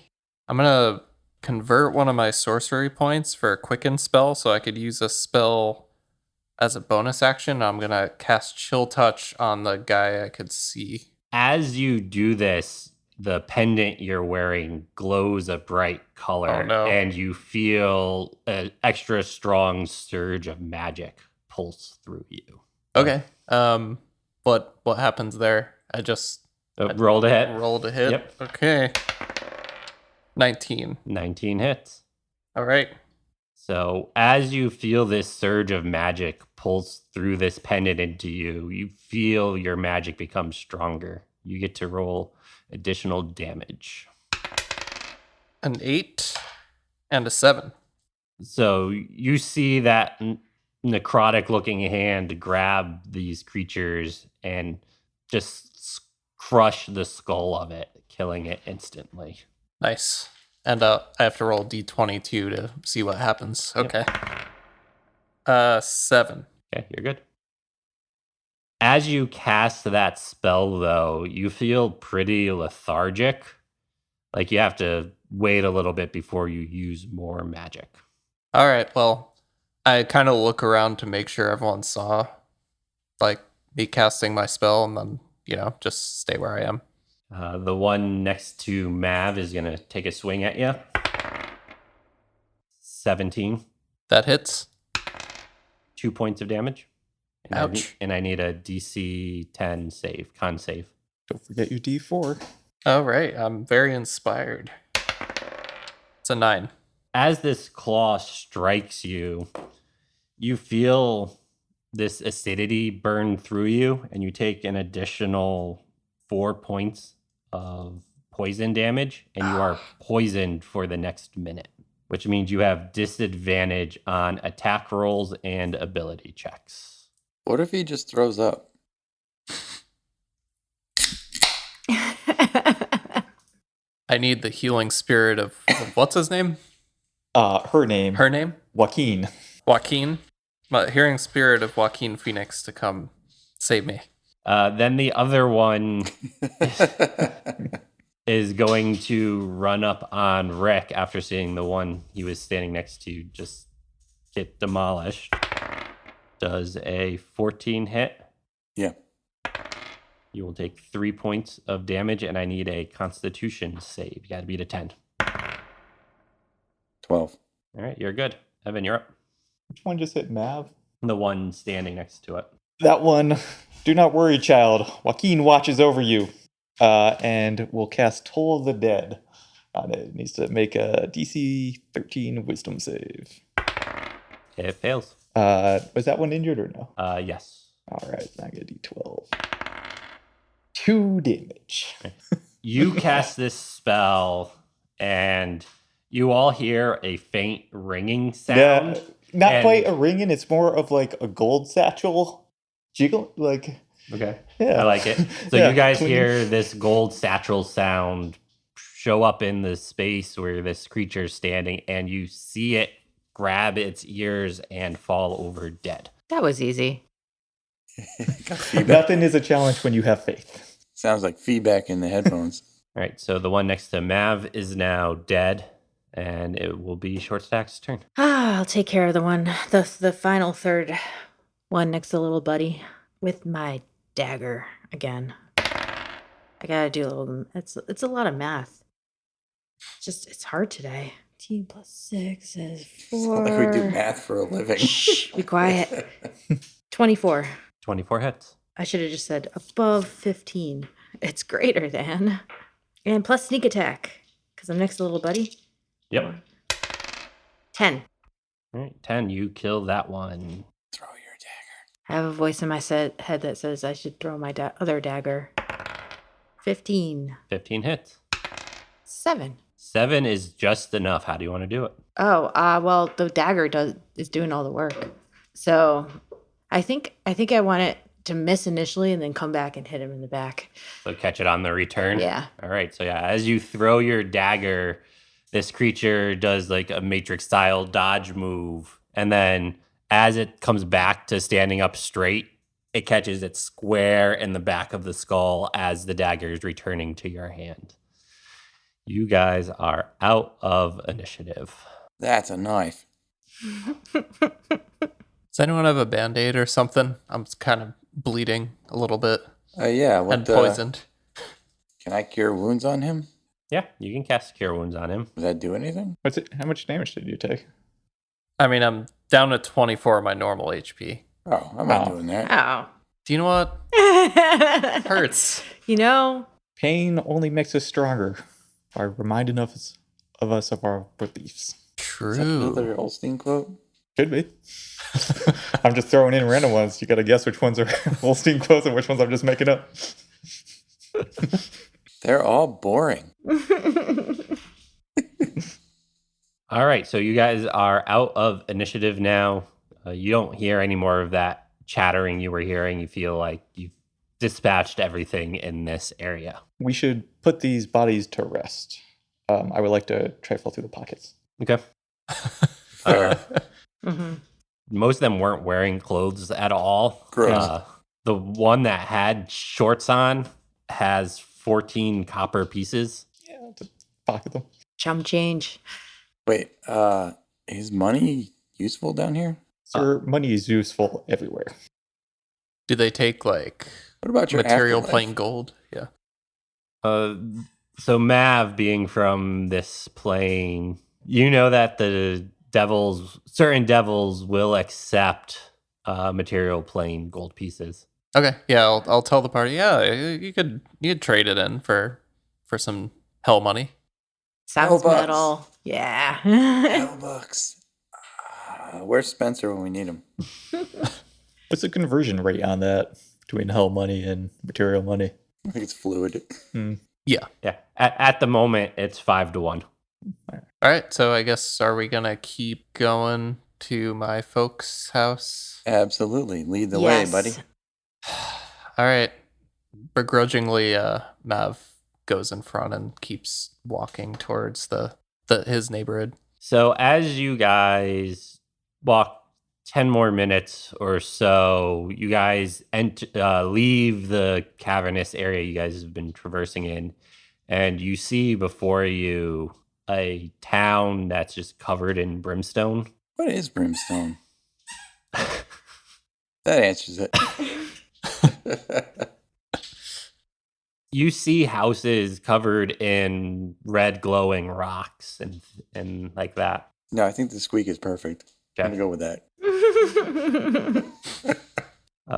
S4: I'm gonna convert one of my sorcery points for a quicken spell so I could use a spell as a bonus action. I'm gonna cast Chill Touch on the guy I could see.
S1: As you do this, the pendant you're wearing glows a bright color,
S4: Oh, no.
S1: and you feel an extra strong surge of magic pulse through you.
S4: Okay. What happens there? I just
S1: Roll to hit.
S4: rolled a hit.
S1: Yep.
S4: Okay. 19.
S1: 19 hits.
S4: All right.
S1: So as you feel this surge of magic pulse through this pendant into you, you feel your magic become stronger. You get to roll additional damage.
S4: An 8 and a 7.
S1: So you see that necrotic looking hand grab these creatures and just crush the skull of it, killing it instantly.
S4: Nice. And I have to roll D22 to see what happens. Okay. 7.
S1: Okay, you're good. As you cast that spell, though, you feel pretty lethargic. Like you have to wait a little bit before you use more magic.
S4: All right. Well, I kind of look around to make sure everyone saw, like, me casting my spell, and then, just stay where I am.
S1: The one next to Mav is going to take a swing at you. 17.
S4: That hits.
S1: 2 points of damage. And
S4: Ouch.
S1: I need a DC 10 save, con save.
S5: Don't forget your D4.
S4: All right. I'm very inspired. It's a 9.
S1: As this claw strikes you, you feel this acidity burn through you, and you take an additional 4 points of poison damage, and you are poisoned for the next minute, which means you have disadvantage on attack rolls and ability checks.
S2: What if he just throws up?
S4: I need the healing spirit of what's his name?
S5: Her name.
S4: Her name?
S5: Joaquin.
S4: Joaquin. My healing spirit of Joaquin Phoenix to come save me.
S1: Then the other one is going to run up on Rick after seeing the one he was standing next to just get demolished. Does a 14 hit?
S2: Yeah.
S1: You will take 3 points of damage, and I need a Constitution save. You got to beat a 10.
S2: 12.
S1: All right, you're good. Evan, you're up.
S5: Which one just hit Mav?
S1: The one standing next to it.
S5: That one. Do not worry, child. Joaquin watches over you. And will cast Toll of the Dead on it. It needs to make a DC 13 Wisdom save.
S1: It fails.
S5: Was that one injured or no?
S1: Yes.
S5: All right, I get a d12. 2 damage.
S1: You cast this spell, and you all hear a faint ringing sound.
S5: Yeah, not
S1: and-
S5: quite a ringing. It's more of like a gold satchel jiggle. Like,
S1: Okay.
S5: yeah,
S1: I like it. So
S5: Yeah,
S1: you guys
S5: clinging.
S1: hear this gold satchel sound show up in the space where this creature's standing, and you see it grab its ears and fall over dead.
S3: That was easy.
S2: Got feedback.
S5: Nothing is a challenge when you have faith.
S2: Sounds like feedback in the headphones.
S1: All right, so the one next to Mav is now dead, and it will be Short Stack's turn.
S3: I'll take care of the final third one next to little buddy with my dagger again. I gotta do a little. It's a lot of math. It's hard today. 18 plus 6 is 4.
S2: Like we do math for a living.
S3: Shh, be quiet. 24.
S1: 24 hits.
S3: I should have just said above 15. It's greater than. And plus sneak attack, because I'm next to little buddy.
S1: Yep.
S3: 10.
S1: All right, 10. You kill that one.
S2: Throw your dagger.
S3: I have a voice in my head that says I should throw my other dagger. 15.
S1: 15 hits.
S3: 7.
S1: 7 is just enough. How do you want to do it?
S3: Oh, well, the dagger is doing all the work. So I think I want it to miss initially and then come back and hit him in the back.
S1: So catch it on the return?
S3: Yeah.
S1: All right. So yeah, as you throw your dagger, this creature does like a Matrix style dodge move. And then as it comes back to standing up straight, it catches it square in the back of the skull as the dagger is returning to your hand. You guys are out of initiative.
S2: That's a knife.
S4: Does anyone have a band-aid or something? I'm kind of bleeding a little bit
S2: Yeah.
S4: and poisoned.
S2: Can I cure wounds on him?
S1: Yeah, you can cast Cure Wounds on him.
S2: Does that do anything?
S5: What's it? How much damage did you take?
S4: I mean, I'm down to 24 of my normal HP.
S2: Oh, I'm not
S5: Oh.
S2: doing that.
S3: Oh.
S4: Do you know what? Hurts.
S3: You know,
S5: Pain only makes us stronger by reminding us of our beliefs.
S2: Is that another
S4: True.
S2: Olstein quote?
S5: Could be. I'm just throwing in random ones. You gotta guess which ones are Holstein quotes and which ones I'm just making up.
S2: They're all boring.
S1: All right, so you guys are out of initiative now. You don't hear any more of that chattering you were hearing. You feel like you've dispatched everything in this area.
S5: We should put these bodies to rest. I would like to trifle through the pockets.
S1: Okay.
S2: Fair.
S3: hmm
S1: Most of them weren't wearing clothes at all.
S2: Gross.
S1: The one that had shorts on has 14 copper pieces.
S5: Yeah, just pocket them.
S3: chum change.
S2: Wait, is money useful down here?
S5: Sir, money is useful everywhere.
S4: Do they take like
S2: What about your
S4: material
S2: afterlife?
S4: plain gold? Yeah.
S1: So Mav, being from this plane, you know that certain devils will accept material plain gold pieces.
S4: Okay. Yeah, I'll tell the party. Yeah, you could trade it in for some hell money.
S3: Sounds
S2: Hellbucks.
S3: metal. Yeah.
S2: Hellbucks. Where's Spencer when we need him?
S5: What's the conversion rate on that between hell money and material money?
S2: I think it's fluid.
S1: Yeah. At the moment, it's 5 to 1.
S4: All right. So I guess are we gonna keep going to my folks' house?
S2: Absolutely. Lead the way,
S3: Yes.
S2: buddy.
S4: All right. Begrudgingly, Mav goes in front and keeps walking towards his neighborhood.
S1: So as you guys walk 10 more minutes or so, you guys leave the cavernous area you guys have been traversing in, and you see before you a town that's just covered in brimstone.
S2: What is brimstone? That answers it.
S1: You see houses covered in red glowing rocks and like that.
S2: No, I think the squeak is perfect. I'm
S1: Okay.
S2: gonna go with that.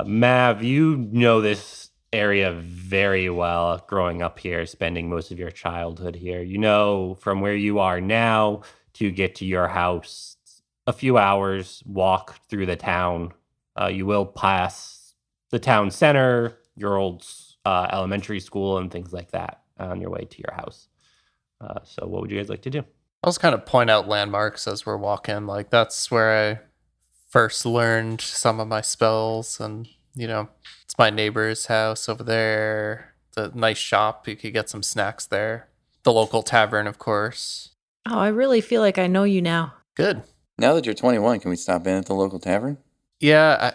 S1: Mav, you know this area very well growing up here, spending most of your childhood here. You know from where you are now to get to your house, a few hours walk through the town. You will pass the town center, your old elementary school, and things like that on your way to your house. So what would you guys like to do?
S4: I'll just kind of point out landmarks as we're walking. Like, that's where I first learned some of my spells. And, it's my neighbor's house over there. The nice shop. You could get some snacks there. The local tavern, of course.
S3: Oh, I really feel like I know you now.
S4: Good.
S2: Now that you're 21, can we stop in at the local tavern?
S4: Yeah,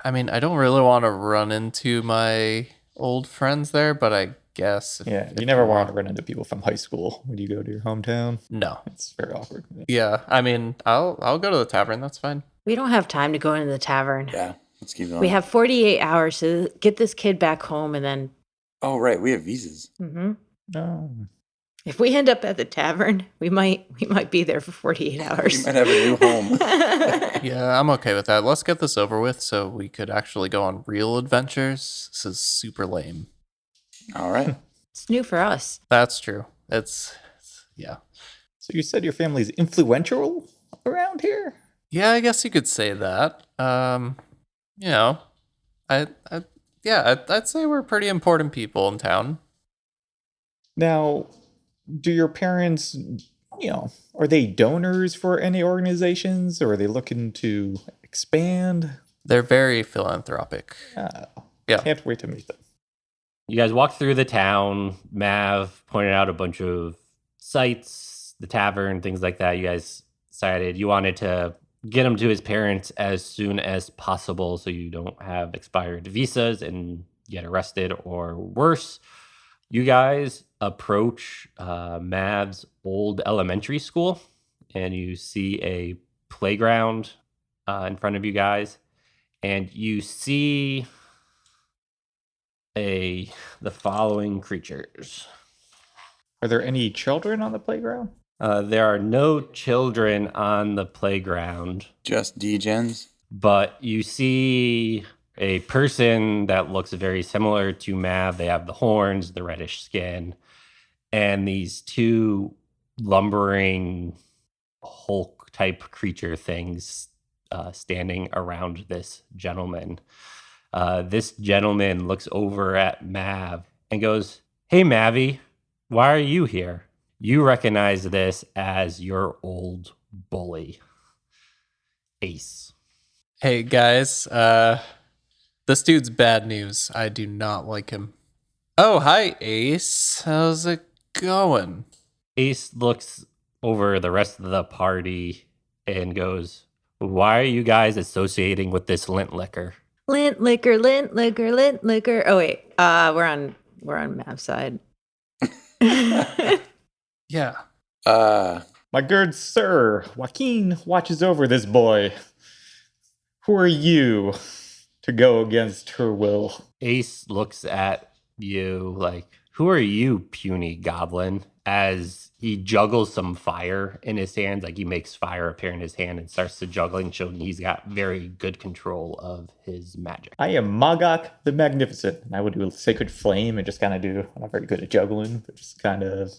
S4: I mean, I don't really want to run into my old friends there, but I guess.
S5: Yeah, you never want to run into people from high school when you go to your hometown.
S4: No.
S5: It's very awkward.
S4: Yeah, I mean, I'll go to the tavern. That's fine.
S3: We don't have time to go into the tavern.
S2: Yeah, let's keep going.
S3: We have 48 hours to get this kid back home, and then
S2: Oh, right, we have visas.
S5: No.
S3: if we end up at the tavern, we might be there for 48 hours.
S2: We might have a new home.
S4: Yeah, I'm okay with that. Let's get this over with so we could actually go on real adventures. This is super lame.
S2: All right.
S3: It's new for us.
S4: That's true. Yeah.
S5: So you said your family's influential around here?
S4: Yeah, I guess you could say that. I'd say we're pretty important people in town.
S5: Now, do your parents, are they donors for any organizations, or are they looking to expand?
S4: They're very philanthropic. Yeah.
S5: Can't wait to meet them.
S1: You guys walk through the town. Mav pointed out a bunch of sites, the tavern, things like that. You guys decided you wanted to get him to his parents as soon as possible so you don't have expired visas and get arrested or worse. You guys approach Mav's old elementary school, and you see a playground in front of you guys, and you see the following creatures.
S5: Are there any children on the playground?
S1: There are no children on the playground,
S2: Just degens.
S1: but you see a person that looks very similar to Mav. They have the horns, the reddish skin, and these two lumbering Hulk type creature things standing around this gentleman. This gentleman looks over at Mav and goes, "Hey, Mavi, why are you here?" You recognize this as your old bully, Ace.
S4: Hey, guys. This dude's bad news. I do not like him. Oh, hi, Ace. How's it going?
S1: Ace looks over the rest of the party and goes, "Why are you guys associating with this lint liquor?"
S3: Lint liquor, lint liquor, lint liquor. Oh wait, we're on Mav's side.
S4: Yeah.
S5: My good sir, Joaquin watches over this boy. Who are you to go against her will?
S1: Ace looks at you like, "Who are you, puny goblin?" As he juggles some fire in his hands, like he makes fire appear in his hand and starts to juggling, showing he's got very good control of his magic.
S5: I am Magok the Magnificent, and I would do a sacred flame and just kind of do, I'm not very good at juggling, but just kind of,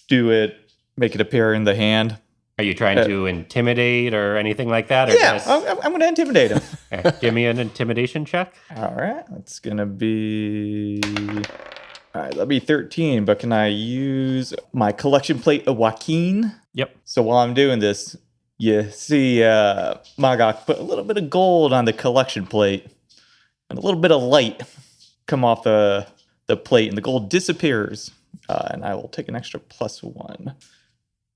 S5: do it, make it appear in the hand.
S1: Are you trying to intimidate or anything like that? Or
S5: Yeah,
S1: just-
S5: I'm going to intimidate him.
S1: Okay, give me an intimidation check.
S5: All right, that's going to be... All right, that'll be 13, but can I use my collection plate of Joaquin?
S1: Yep.
S5: So while I'm doing this, you see Magok put a little bit of gold on the collection plate and a little bit of light come off the plate, and the gold disappears. And I will take an extra +1.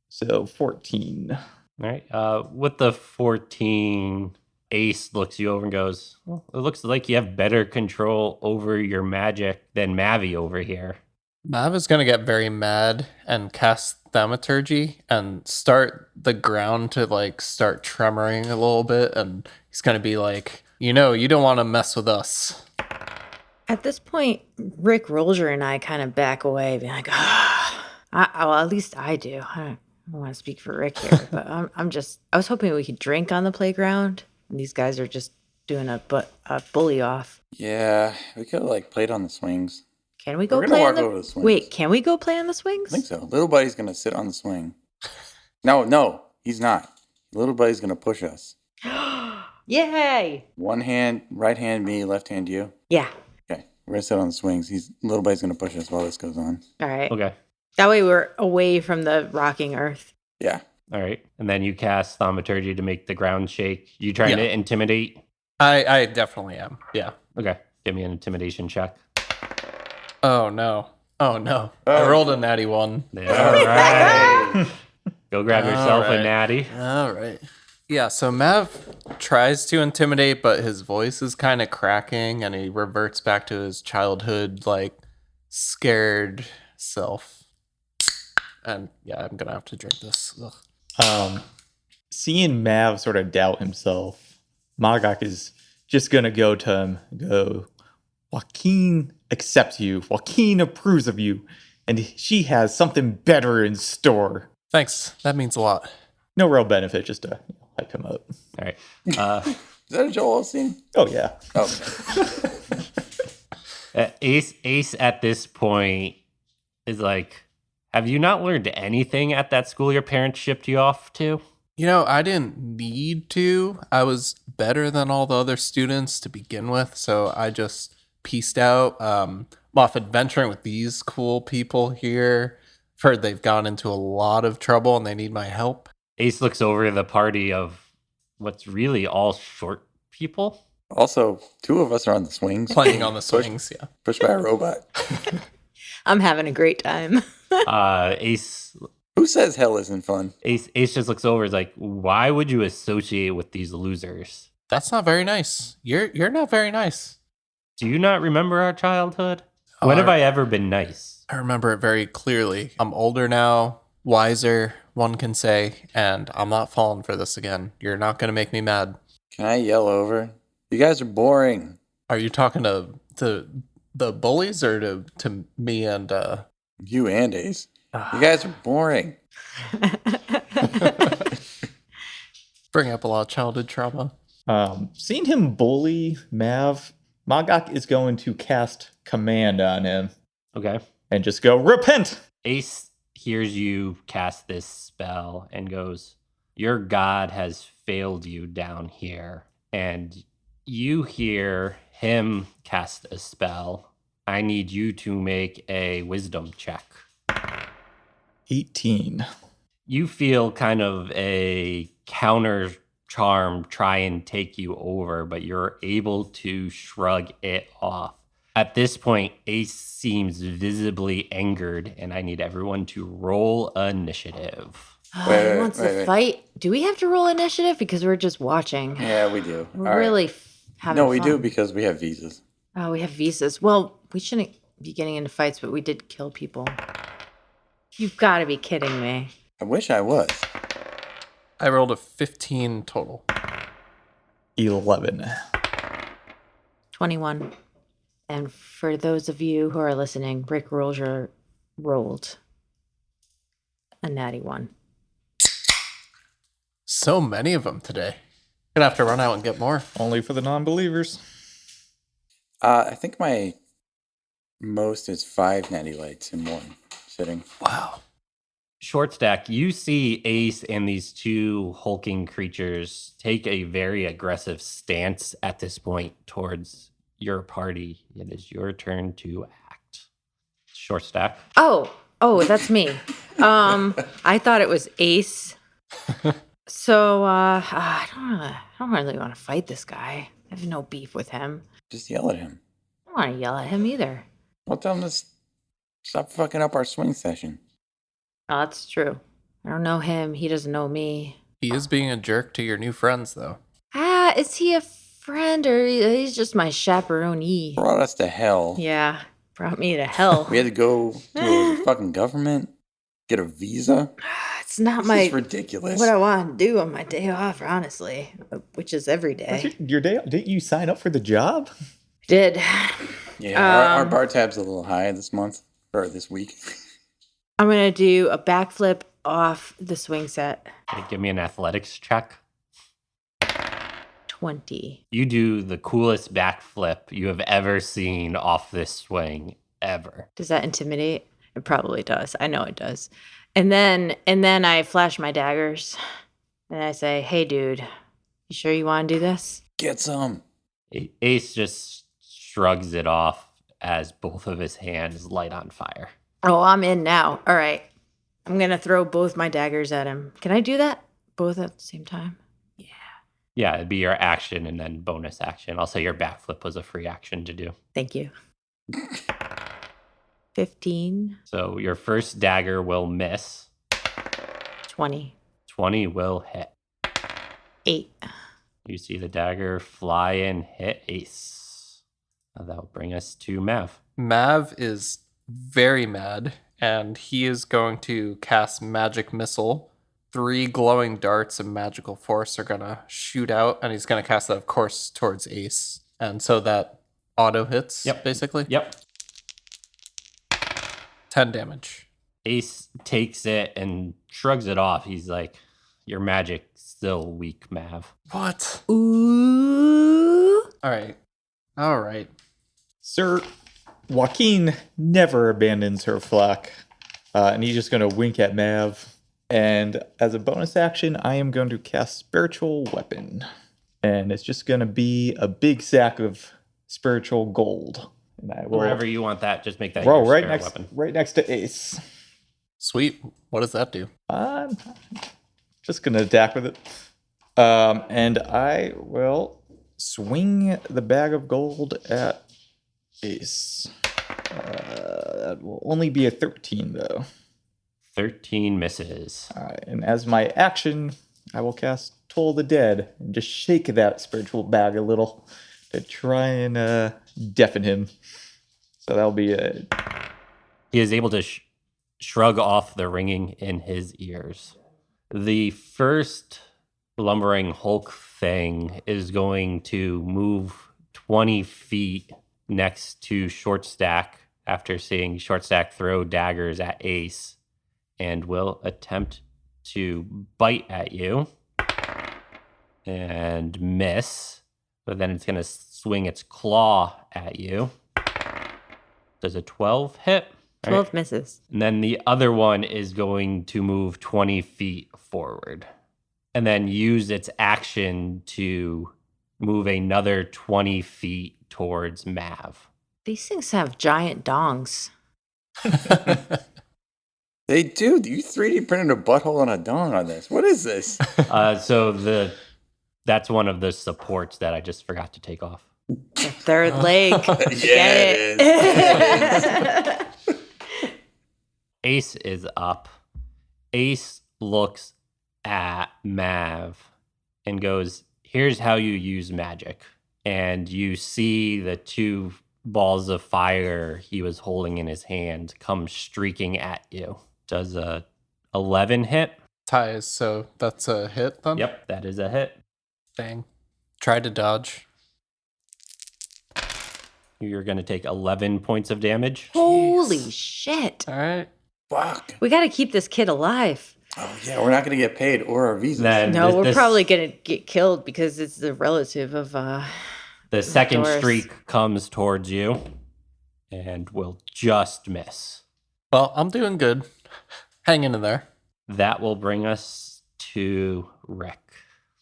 S5: So 14.
S1: All right. With the 14, Ace looks you over and goes, "Well, it looks like you have better control over your magic than Mavi over here."
S4: Mav is going to get very mad and cast Thaumaturgy and start the ground to start tremoring a little bit. And he's going to be like, you don't want to mess with us.
S3: At this point, Rick Rolger and I kind of back away, being like, well, at least I do. I don't want to speak for Rick here, but I was hoping we could drink on the playground. And these guys are just doing a bully off.
S2: Yeah, we could have played on the swings.
S3: Can we go
S2: We're gonna
S3: play on
S2: walk over the swings.
S3: Wait, can we go play on the swings?
S2: I think so. Little buddy's gonna sit on the swing. No, he's not. Little buddy's gonna push us.
S3: Yay!
S2: One hand, right hand me, left hand you.
S3: Yeah.
S2: Okay, we're gonna sit on the swings. Little buddy's gonna push us while this goes on.
S3: All right.
S1: Okay.
S3: That way we're away from the rocking earth.
S2: Yeah.
S1: All right. And then you cast Thaumaturgy to make the ground shake. You trying
S4: Yeah.
S1: to intimidate?
S4: I definitely am. Yeah.
S1: Okay. Give me an intimidation check.
S4: Oh no. I rolled a natty one.
S1: All right. Go grab yourself
S4: All right.
S1: a natty.
S4: All right. Yeah, so Mav tries to intimidate, but his voice is kind of cracking and he reverts back to his childhood, like, scared self. And yeah, I'm going to have to drink this. Ugh.
S5: Seeing Mav sort of doubt himself, Magak is just gonna go to him and go, Joaquin accepts you. Joaquin approves of you. And she has something better in store.
S4: Thanks. That means a lot.
S5: No real benefit, just to hype him up.
S1: All right.
S2: Is that a Joel Osteen?
S5: Oh, yeah.
S2: Oh.
S1: Ace at this point is like, have you not learned anything at that school your parents shipped you off to?
S4: You know, I didn't need to. I was better than all the other students to begin with, so I just pieced out. I'm off adventuring with these cool people here. I've heard they've gone into a lot of trouble and they need my help.
S1: Ace looks over the party of what's really all short people.
S2: Also, 2 of us are on the swings.
S4: Playing on the swings, yeah.
S2: Pushed by a robot.
S3: I'm having a great time.
S1: Ace
S2: Who says hell isn't fun?
S1: Ace just looks over, is like, why would you associate with these losers?
S4: That's not very nice. You're not very nice.
S1: Do you not remember our childhood? When have I ever been nice?
S4: I remember it very clearly. I'm older now, wiser, one can say, and I'm not falling for this again. You're not going to make me mad.
S2: Can I yell over? You guys are boring.
S4: Are you talking to the bullies or to me and
S2: You and Ace. You guys are boring.
S4: bring up a lot of childhood trauma?
S5: Seeing him bully Mav, Magak is going to cast command on him
S1: Okay.
S5: and just go, repent!
S1: Ace hears you cast this spell and goes, your god has failed you down here. And you hear him cast a spell. I need you to make a wisdom check.
S5: 18.
S1: You feel kind of a counter charm try and take you over, but you're able to shrug it off. At this point, Ace seems visibly angered, and I need everyone to roll initiative.
S2: Wait,
S3: He wants to
S2: wait.
S3: fight. Do we have to roll initiative? Because we're just watching.
S2: Yeah, we do.
S3: We're
S2: All right.
S3: really having
S2: No, we do
S3: fun.
S2: because we have visas.
S3: Oh, we have visas. Well, we shouldn't be getting into fights, but we did kill people. You've got to be kidding me.
S2: I wish I was.
S4: I rolled a 15 total.
S5: 11.
S3: 21. And for those of you who are listening, Rick Rolger rolled a natty 1.
S4: So many of them today. Gonna have to run out and get more.
S5: Only for the non-believers.
S2: I think my most is 5 natty lights in one sitting.
S4: Wow.
S1: Short stack, you see Ace and these 2 hulking creatures take a very aggressive stance at this point towards your party. It is your turn to act. Short stack.
S3: Oh, that's me. I thought it was Ace. So, I don't really want to fight this guy. I have no beef with him.
S2: Just yell at him.
S3: I don't want to yell at him either.
S2: Well, tell him to stop fucking up our swing session.
S3: Oh, that's true. I don't know him. He doesn't know me.
S4: He is being a jerk to your new friends, though.
S3: Is he a friend or he's just my chaperone?
S2: Brought us to hell.
S3: Yeah, brought me to hell.
S2: We had to go to the fucking government, get a visa.
S3: It's not
S2: This is ridiculous.
S3: what I want to do on my day off, honestly, which is every
S5: What's
S3: day.
S5: your day? Didn't you sign up for the job?
S3: Did.
S2: Yeah, our bar tab's a little high this month, or this week.
S3: I'm going to do a backflip off the swing set.
S1: Okay, give me an athletics check.
S3: 20.
S1: You do the coolest backflip you have ever seen off this swing ever.
S3: Does that intimidate? It probably does. I know it does. And then I flash my daggers. And I say, hey, dude, you sure you want to do this?
S2: Get some.
S1: Ace just shrugs it off as both of his hands light on fire.
S3: Oh, I'm in now. All right. I'm going to throw both my daggers at him. Can I do that? Both at the same time?
S1: Yeah, it'd be your action and then bonus action. I'll say your backflip was a free action to do.
S3: Thank you. 15,
S1: So your first dagger will miss.
S3: 20,
S1: 20 will hit.
S3: 8.
S1: You see the dagger fly and hit Ace. That'll bring us to Mav.
S4: Mav is very mad, and he is going to cast Magic Missile. 3 glowing darts of magical force are going to shoot out, and he's going to cast that, of course, towards Ace. And so that auto hits, basically?
S1: Yep.
S4: 10 damage.
S1: Ace takes it and shrugs it off. He's like, your magic's still weak, Mav.
S4: What?
S3: Ooh.
S4: All right.
S5: Sir, Joaquin never abandons her flock. And he's just going to wink at Mav. And as a bonus action, I am going to cast Spiritual Weapon. And it's just going to be a big sack of spiritual gold. And I will
S1: Wherever you want that, just make that
S5: roll
S1: your
S5: right
S1: spirit
S5: next,
S1: weapon.
S5: right next to Ace.
S4: Sweet. What does that do?
S5: I'm just going to attack with it. And I will swing the bag of gold at Ace. That will only be a 13, though.
S1: 13 misses.
S5: All right, and as my action, I will cast Toll the Dead and just shake that spiritual bag a little to try and deafen him. So that'll be a...
S1: He is able to shrug off the ringing in his ears. The first lumbering Hulk thing is going to move 20 feet next to Short Stack after seeing Short Stack throw daggers at Ace, and will attempt to bite at you and miss, but then it's going to swing its claw at you. Does a 12 hit?
S3: 12 misses.
S1: And then the other one is going to move 20 feet forward and then use its action to move another 20 feet towards Mav.
S3: These things have giant dongs.
S2: They do. You 3D printed a butthole and a dong on this. What is this?
S1: So that's one of the supports that I just forgot to take off.
S3: The third leg.
S2: Yeah,
S3: Get
S2: it
S3: it?
S1: Ace is up. Ace looks at Mav and goes, here's how you use magic. And you see the 2 balls of fire he was holding in his hand come streaking at you. Does a 11 hit?
S4: Ties, so that's a hit then?
S1: Yep, that is a hit.
S4: Dang. Try to dodge.
S1: You're going to take 11 points of damage.
S3: Holy shit.
S4: All right.
S2: Fuck.
S3: We got to keep this kid alive.
S2: Oh, yeah, we're not going to get paid or our visas.
S1: Then
S3: No, we're
S1: this-
S3: probably going to get killed because it's the relative of
S1: The second
S3: Doris.
S1: streak comes towards you and will just miss.
S4: Well, I'm doing good. Hanging in there.
S1: That will bring us to Rick.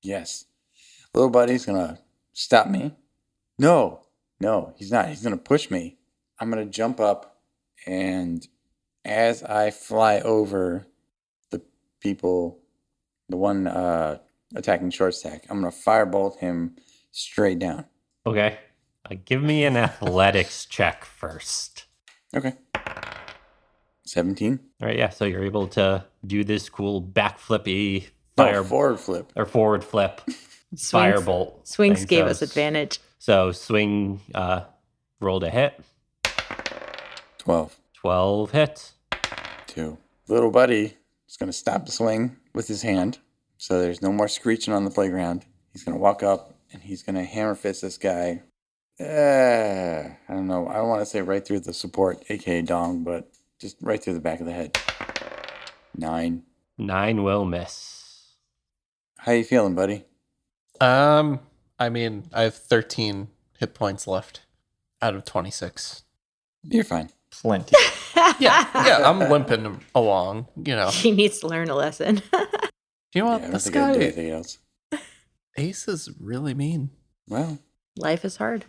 S2: Yes. Little buddy's going to stop me. No, he's not. He's going to push me. I'm going to jump up, and as I fly over the people, the one attacking Short Stack, I'm going to firebolt him straight down.
S1: Okay. Give me an athletics check first.
S2: Okay. 17.
S1: All right, yeah. So you're able to do this cool backflippy
S2: Forward flip.
S1: or forward flip firebolt.
S3: Swings
S1: thing.
S3: gave
S1: So
S3: us advantage.
S1: So swing rolled a hit.
S2: 12.
S1: 12 hits.
S2: 2. Little buddy is going to stop the swing with his hand, so there's no more screeching on the playground. He's going to walk up, and he's going to hammer fist this guy. I don't know. I don't want to say right through the support, aka dong, but just right through the back of the head. 9.
S1: 9 will miss.
S2: How you feeling, buddy?
S4: I mean, I have 13 hit points left out of 26.
S2: You're fine.
S5: Plenty.
S4: Yeah, I'm limping along, you know.
S3: He needs to learn a lesson.
S4: Do you know
S2: Yeah,
S4: what?
S2: I don't
S4: This
S2: think I'd do
S4: guy,
S2: anything else.
S4: Ace
S2: I don't
S4: is
S2: think I'd do anything else.
S4: really mean.
S2: Well,
S3: Life is hard.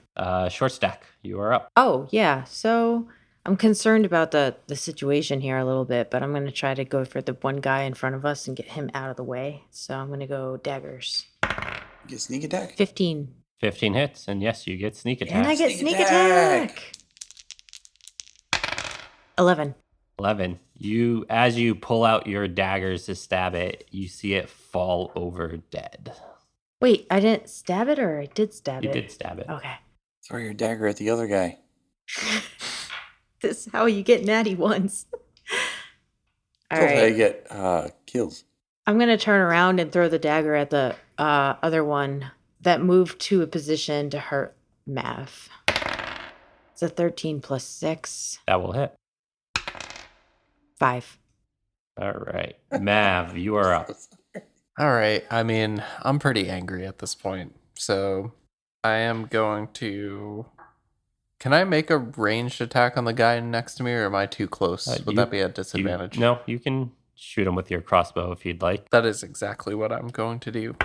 S1: Short stack, you are up.
S3: Oh, yeah. So I'm concerned about the situation here a little bit, but I'm going to try to go for the one guy in front of us and get him out of the way. So I'm going to go daggers.
S2: get sneak attack.
S3: 15.
S1: 15 hits, and yes, you get sneak attack.
S3: And I get
S2: Sneak
S3: sneak
S2: attack!
S3: attack. 11.
S1: 11. As you pull out your daggers to stab it, you see it fall over dead.
S3: Wait, I didn't stab it or I did stab
S1: You
S3: it?
S1: did stab it.
S3: Okay.
S2: Throw your dagger at the other guy.
S3: This is how you get natty ones. All
S2: That's how you
S3: right.
S2: get kills.
S3: I'm going to turn around and throw the dagger at the other one that moved to a position to hurt Mav. It's a 13 plus 6.
S1: That will hit.
S3: 5.
S1: All right. Mav, you are up.
S4: All right. I mean, I'm pretty angry at this point. So I am going to. Can I make a ranged attack on the guy next to me, or am I too close? Would that be a disadvantage?
S1: No, you can shoot him with your crossbow if you'd like.
S4: That is exactly what I'm going to do.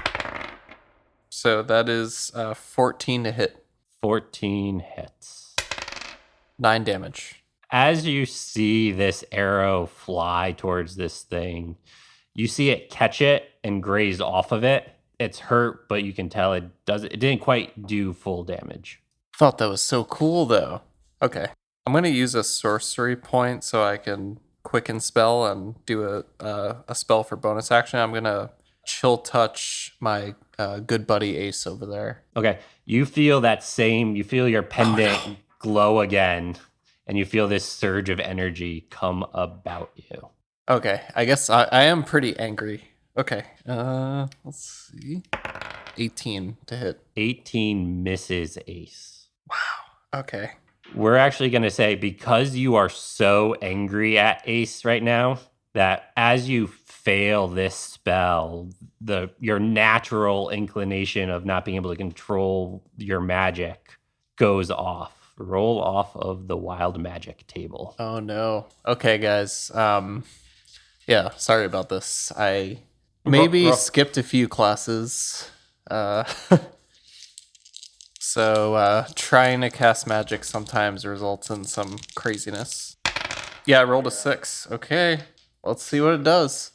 S4: So that is 14 to hit.
S1: 14 hits.
S4: 9 damage.
S1: As you see this arrow fly towards this thing, you see it catch it and graze off of it. It's hurt, but you can tell it didn't quite do full damage.
S4: Thought that was so cool, though. Okay. I'm going to use a sorcery point so I can quicken spell and do a spell for bonus action. I'm going to chill touch my good buddy Ace over there.
S1: Okay. You feel your pendant glow again, and you feel this surge of energy come about you.
S4: Okay. I guess I am pretty angry. Okay. Let's see. 18 to hit.
S1: 18 misses Ace.
S4: Okay.
S1: We're actually going to say, because you are so angry at Ace right now, that as you fail this spell, your natural inclination of not being able to control your magic goes off. Roll off of the wild magic table.
S4: Oh no. Okay, guys. Yeah, sorry about this. I maybe skipped a few classes. So trying to cast magic sometimes results in some craziness. Yeah, I rolled a 6. Okay, let's see what it does.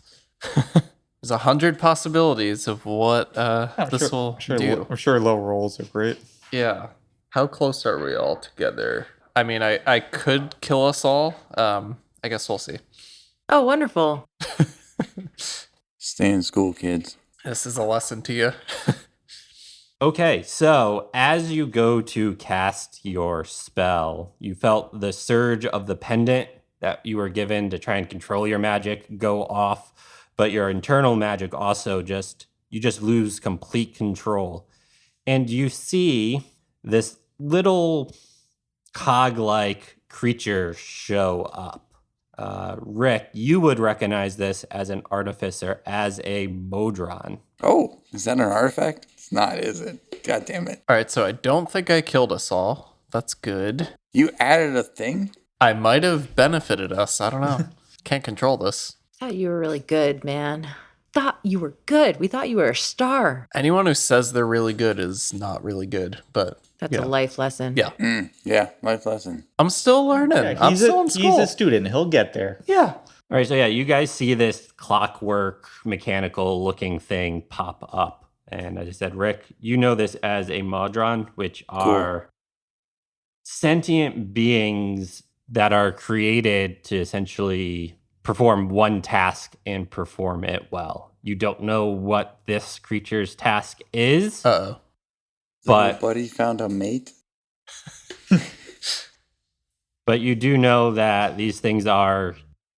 S4: There's 100 possibilities of what this will do.
S5: I'm sure low rolls are great.
S4: Yeah. How close are we all together? I mean, I could kill us all. I guess we'll see.
S3: Oh, wonderful.
S2: Stay in school, kids.
S4: This is a lesson to you.
S1: Okay, so as you go to cast your spell, you felt the surge of the pendant that you were given to try and control your magic go off, but your internal magic also you just lose complete control. And you see this little cog-like creature show up. Rick, you would recognize this as an artificer, as a Modron.
S2: Oh, is that an artifact? It's not, is it? God damn it.
S4: All right, so I don't think I killed us all. That's good.
S2: You added a thing?
S4: I might have benefited us. I don't know. Can't control this.
S3: Thought you were really good, man. Thought you were good. We thought you were a star.
S4: Anyone who says they're really good is not really good, but
S3: That's a life lesson.
S4: yeah.
S2: Yeah, life lesson.
S4: I'm still learning.
S5: Yeah,
S4: I'm still in school.
S5: He's a student. He'll get there.
S4: Yeah.
S1: All right, so yeah, you guys see this clockwork, mechanical-looking thing pop up. And as I said, Rick, you know this as a Modron, which are sentient beings that are created to essentially perform one task and perform it well. You don't know what this creature's task is,
S4: Uh-oh.
S1: but
S2: Buddy found a mate?
S1: but you do know that these things are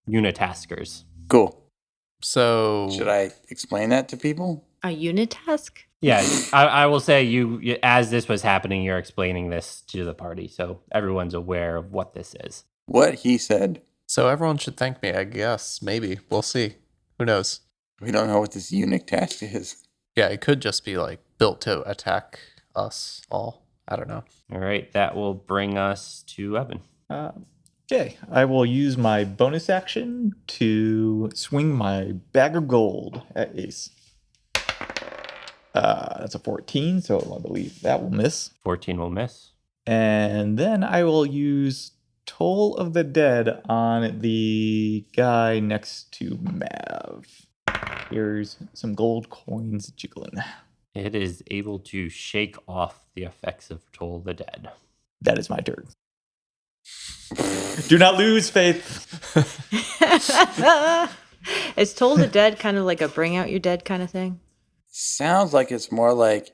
S1: unitaskers.
S2: Cool.
S4: So
S2: Should I explain that to people?
S3: A unitask?
S1: Yeah, I will say you, as this was happening, you're explaining this to the party, so everyone's aware of what this is.
S2: What he said.
S4: So everyone should thank me, I guess. Maybe. We'll see. Who knows?
S2: We don't know what this eunuch task is.
S4: Yeah, it could just be like built to attack us all. I don't know.
S1: All right, that will bring us to Evan.
S5: Okay, I will use my bonus action to swing my bag of gold at Ace. That's a 14, so I believe that will miss.
S1: 14 will miss.
S5: And then I will use Toll of the Dead on the guy next to Mav. Here's some gold coins jiggling.
S1: It is able to shake off the effects of Toll the Dead.
S5: That is my turn. Do not lose faith.
S3: Is Toll the Dead kind of like a bring out your dead kind of thing?
S2: Sounds like it's more like,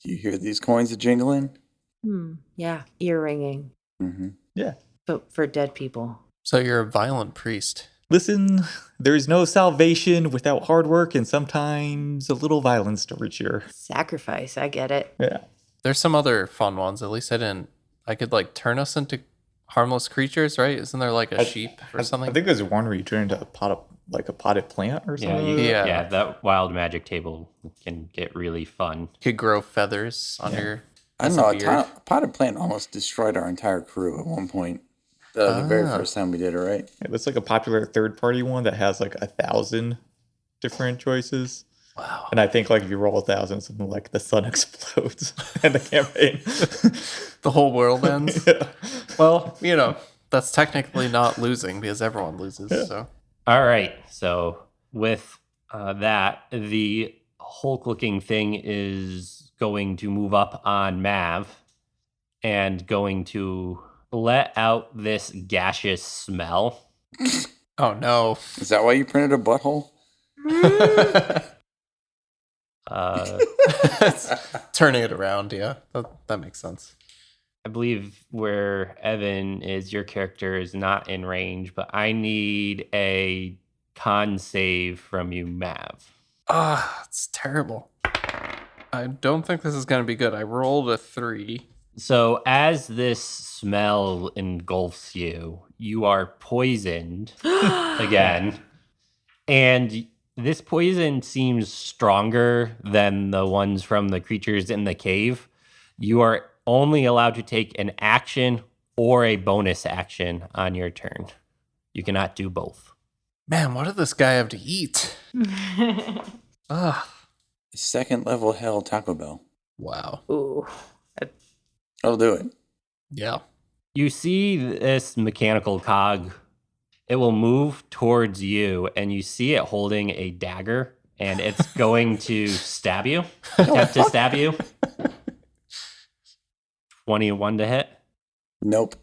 S2: do you hear these coins are jingling?
S3: Yeah, ear ringing,
S2: Mm-hmm.
S5: Yeah.
S3: but for dead people.
S4: So you're a violent priest.
S5: Listen, there's no salvation without hard work and sometimes a little violence towards your...
S3: Sacrifice, I get it.
S5: Yeah.
S4: There's some other fun ones. At least I could like turn us into harmless creatures, right? Isn't there like a sheep or something?
S5: I think there's one where you turn into a potted plant or
S1: Yeah,
S5: something.
S4: Yeah.
S1: that wild magic table can get really fun.
S4: You could grow feathers on your.
S2: I don't
S4: that's
S2: know.
S4: a beard.
S2: A potted plant almost destroyed our entire crew at one point. The very first time we did it, right?
S5: Yeah, that's like a popular third-party one that has like 1,000 different choices.
S4: Wow.
S5: And I think like if you roll 1,000, something like the sun explodes in the campaign.
S4: The whole world ends.
S5: Yeah.
S4: Well, that's technically not losing because everyone loses.
S5: Yeah.
S4: So
S1: All right. So with that, the Hulk-looking thing is going to move up on Mav and going to let out this gaseous smell.
S4: oh no.
S2: Is that why you printed a butthole?
S4: Turning it around, yeah. That makes sense.
S1: I believe where Evan is, your character is not in range, but I need a con save from you, Mav.
S4: It's terrible. I don't think this is going to be good. I rolled a 3.
S1: So as this smell engulfs you, you are poisoned again. And this poison seems stronger than the ones from the creatures in the cave. You are only allowed to take an action or a bonus action on your turn. You cannot do both.
S4: Man, what did this guy have to eat?
S2: Second level hell Taco Bell.
S4: Wow.
S3: Ooh.
S2: I'll do it.
S4: Yeah.
S1: You see this mechanical cog. It will move towards you, and you see it holding a dagger, and it's going to stab you. Attempt to stab you. 21 to hit.
S2: Nope.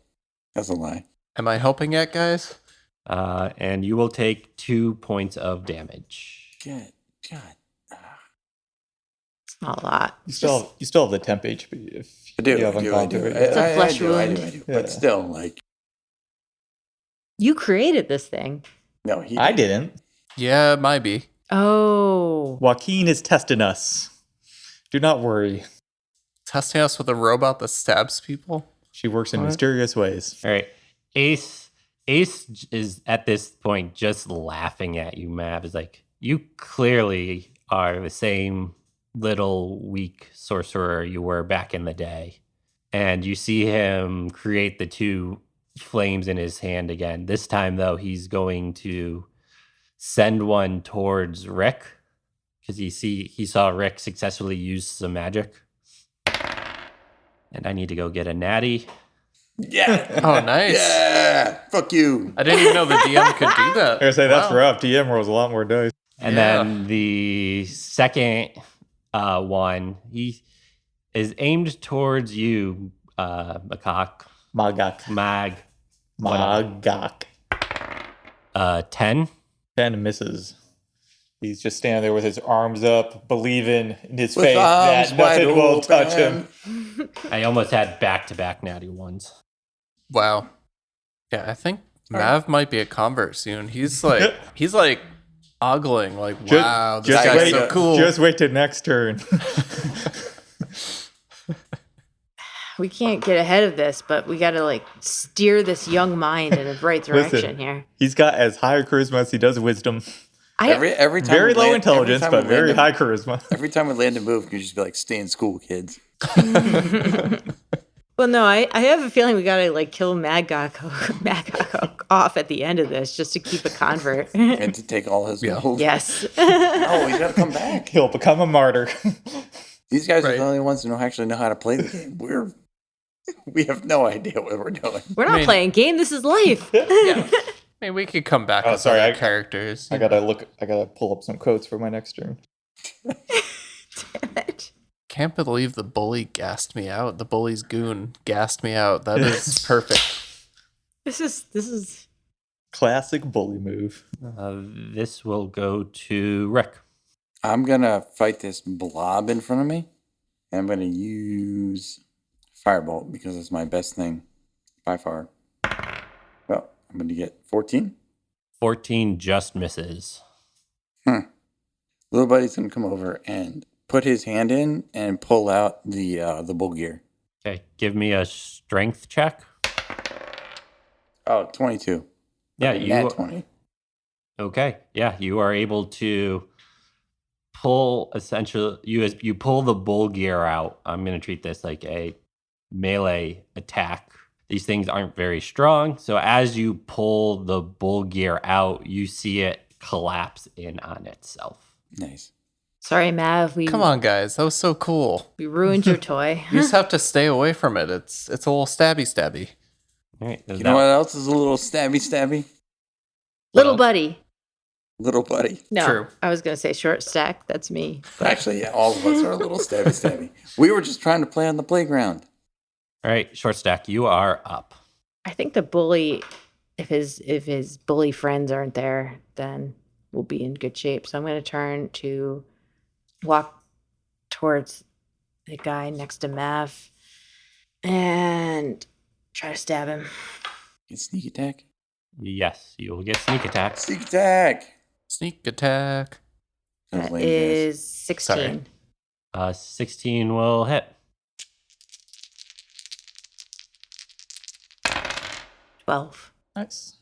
S2: That's a lie.
S4: Am I helping yet, guys?
S1: And you will take 2 points of damage.
S2: God.
S3: It's not a lot.
S5: You still have the temp HP if
S2: I do.
S5: you haven't gone through it.
S3: It's a flesh
S2: I do.
S3: wound.
S2: Yeah.
S5: Yeah.
S2: But still, like,
S3: You created this thing.
S2: no, he.
S5: I didn't.
S4: Yeah, it might be.
S3: Oh.
S5: Joaquin is testing us. Do not worry.
S4: Testing us with a robot that stabs people?
S5: She works in
S4: What?
S5: mysterious ways.
S1: All right. Ace is at this point just laughing at you, Mav. Is like, you clearly are the same little weak sorcerer you were back in the day. And you see him create the 2 flames in his hand again. This time, though, he's going to send one towards Rick because he saw Rick successfully use some magic. And I need to go get a natty.
S2: Yeah.
S4: Oh, nice.
S2: Yeah. Fuck you.
S4: I didn't even know the DM could do that.
S5: I gotta say, that's
S4: Wow.
S5: rough. DM rolls a lot more dice.
S1: And
S4: Yeah.
S1: then the second one, he is aimed towards you, Macaque.
S5: Magak. Magak.
S1: 10.
S5: 10 misses. He's just standing there with his arms up, believing in his
S2: With
S5: faith
S2: arms
S5: that nothing
S2: wide
S5: will touch him.
S2: open.
S1: I almost had back-to-back natty ones.
S4: Wow. Yeah, I think Mav might be a convert soon. He's like ogling, like, wow, this
S5: just
S4: guy's
S5: wait,
S4: so cool.
S5: Just wait till next turn.
S3: We can't get ahead of this, but we got to like steer this young mind in the right direction
S5: Listen.
S3: here.
S5: He's got as high charisma as he does wisdom.
S2: Every time
S5: Very
S2: we
S5: low
S2: land-
S5: intelligence,
S2: every time
S5: but
S2: we land
S5: very
S2: a-
S5: high charisma.
S2: Every time we land a move, you just be like, stay in school, kids.
S3: Well, no, I have a feeling we gotta like kill Mad Gok off at the end of this just to keep a convert.
S2: And to take all his
S4: Yeah.
S2: gold.
S3: Yes.
S2: Oh, he's got to come back.
S5: He'll become a martyr.
S2: These guys are
S4: Right.
S2: the only ones who actually know how to play the game. We have no idea what we're doing.
S3: We're not
S4: mean-
S3: playing game. This is life.
S4: Yeah. I mean, we could come back
S5: Oh,
S4: with
S5: sorry,
S4: other
S5: I-
S4: characters.
S5: I gotta pull up some quotes for my next turn.
S3: Damn it.
S4: Can't believe the bully gassed me out. The bully's goon gassed me out. That is perfect.
S3: This is
S5: Classic bully move.
S1: This will go to Rick.
S2: I'm going to fight this blob in front of me. And I'm going to use Firebolt because it's my best thing by far. Well, I'm going to get 14.
S1: 14 just misses.
S2: Little buddy's going to come over and put his hand in and pull out the bull gear.
S1: Okay, give me a strength check.
S2: Oh, 22.
S1: Yeah,
S2: Nat 20.
S1: Okay, yeah, you are able to pull essentially you pull the bull gear out. I'm gonna treat this like a melee attack. These things aren't very strong, so as you pull the bull gear out, you see it collapse in on itself.
S2: Nice.
S3: sorry, Mav.
S4: Come on, guys. That was so cool.
S3: We ruined your toy.
S4: You just have to stay away from it. It's a little stabby.
S1: All right,
S2: You know what else is a little stabby?
S3: Little
S4: Well,
S3: buddy.
S2: Little buddy.
S3: No,
S4: True.
S3: I was gonna say short stack. That's me.
S2: Actually, yeah, all of us are a little stabby. We were just trying to play on the playground.
S1: All right, short stack, you are up.
S3: I think the bully, if his bully friends aren't there, then we'll be in good shape. So I'm gonna turn to walk towards the guy next to Mav and try to stab him.
S2: Get sneak attack.
S1: Yes, you will get sneak attack.
S2: Sneak attack.
S4: Sneak attack.
S2: Those
S3: That
S2: lame guys.
S3: is 16.
S4: Sorry.
S1: 16 will hit.
S3: 12.
S5: Nice.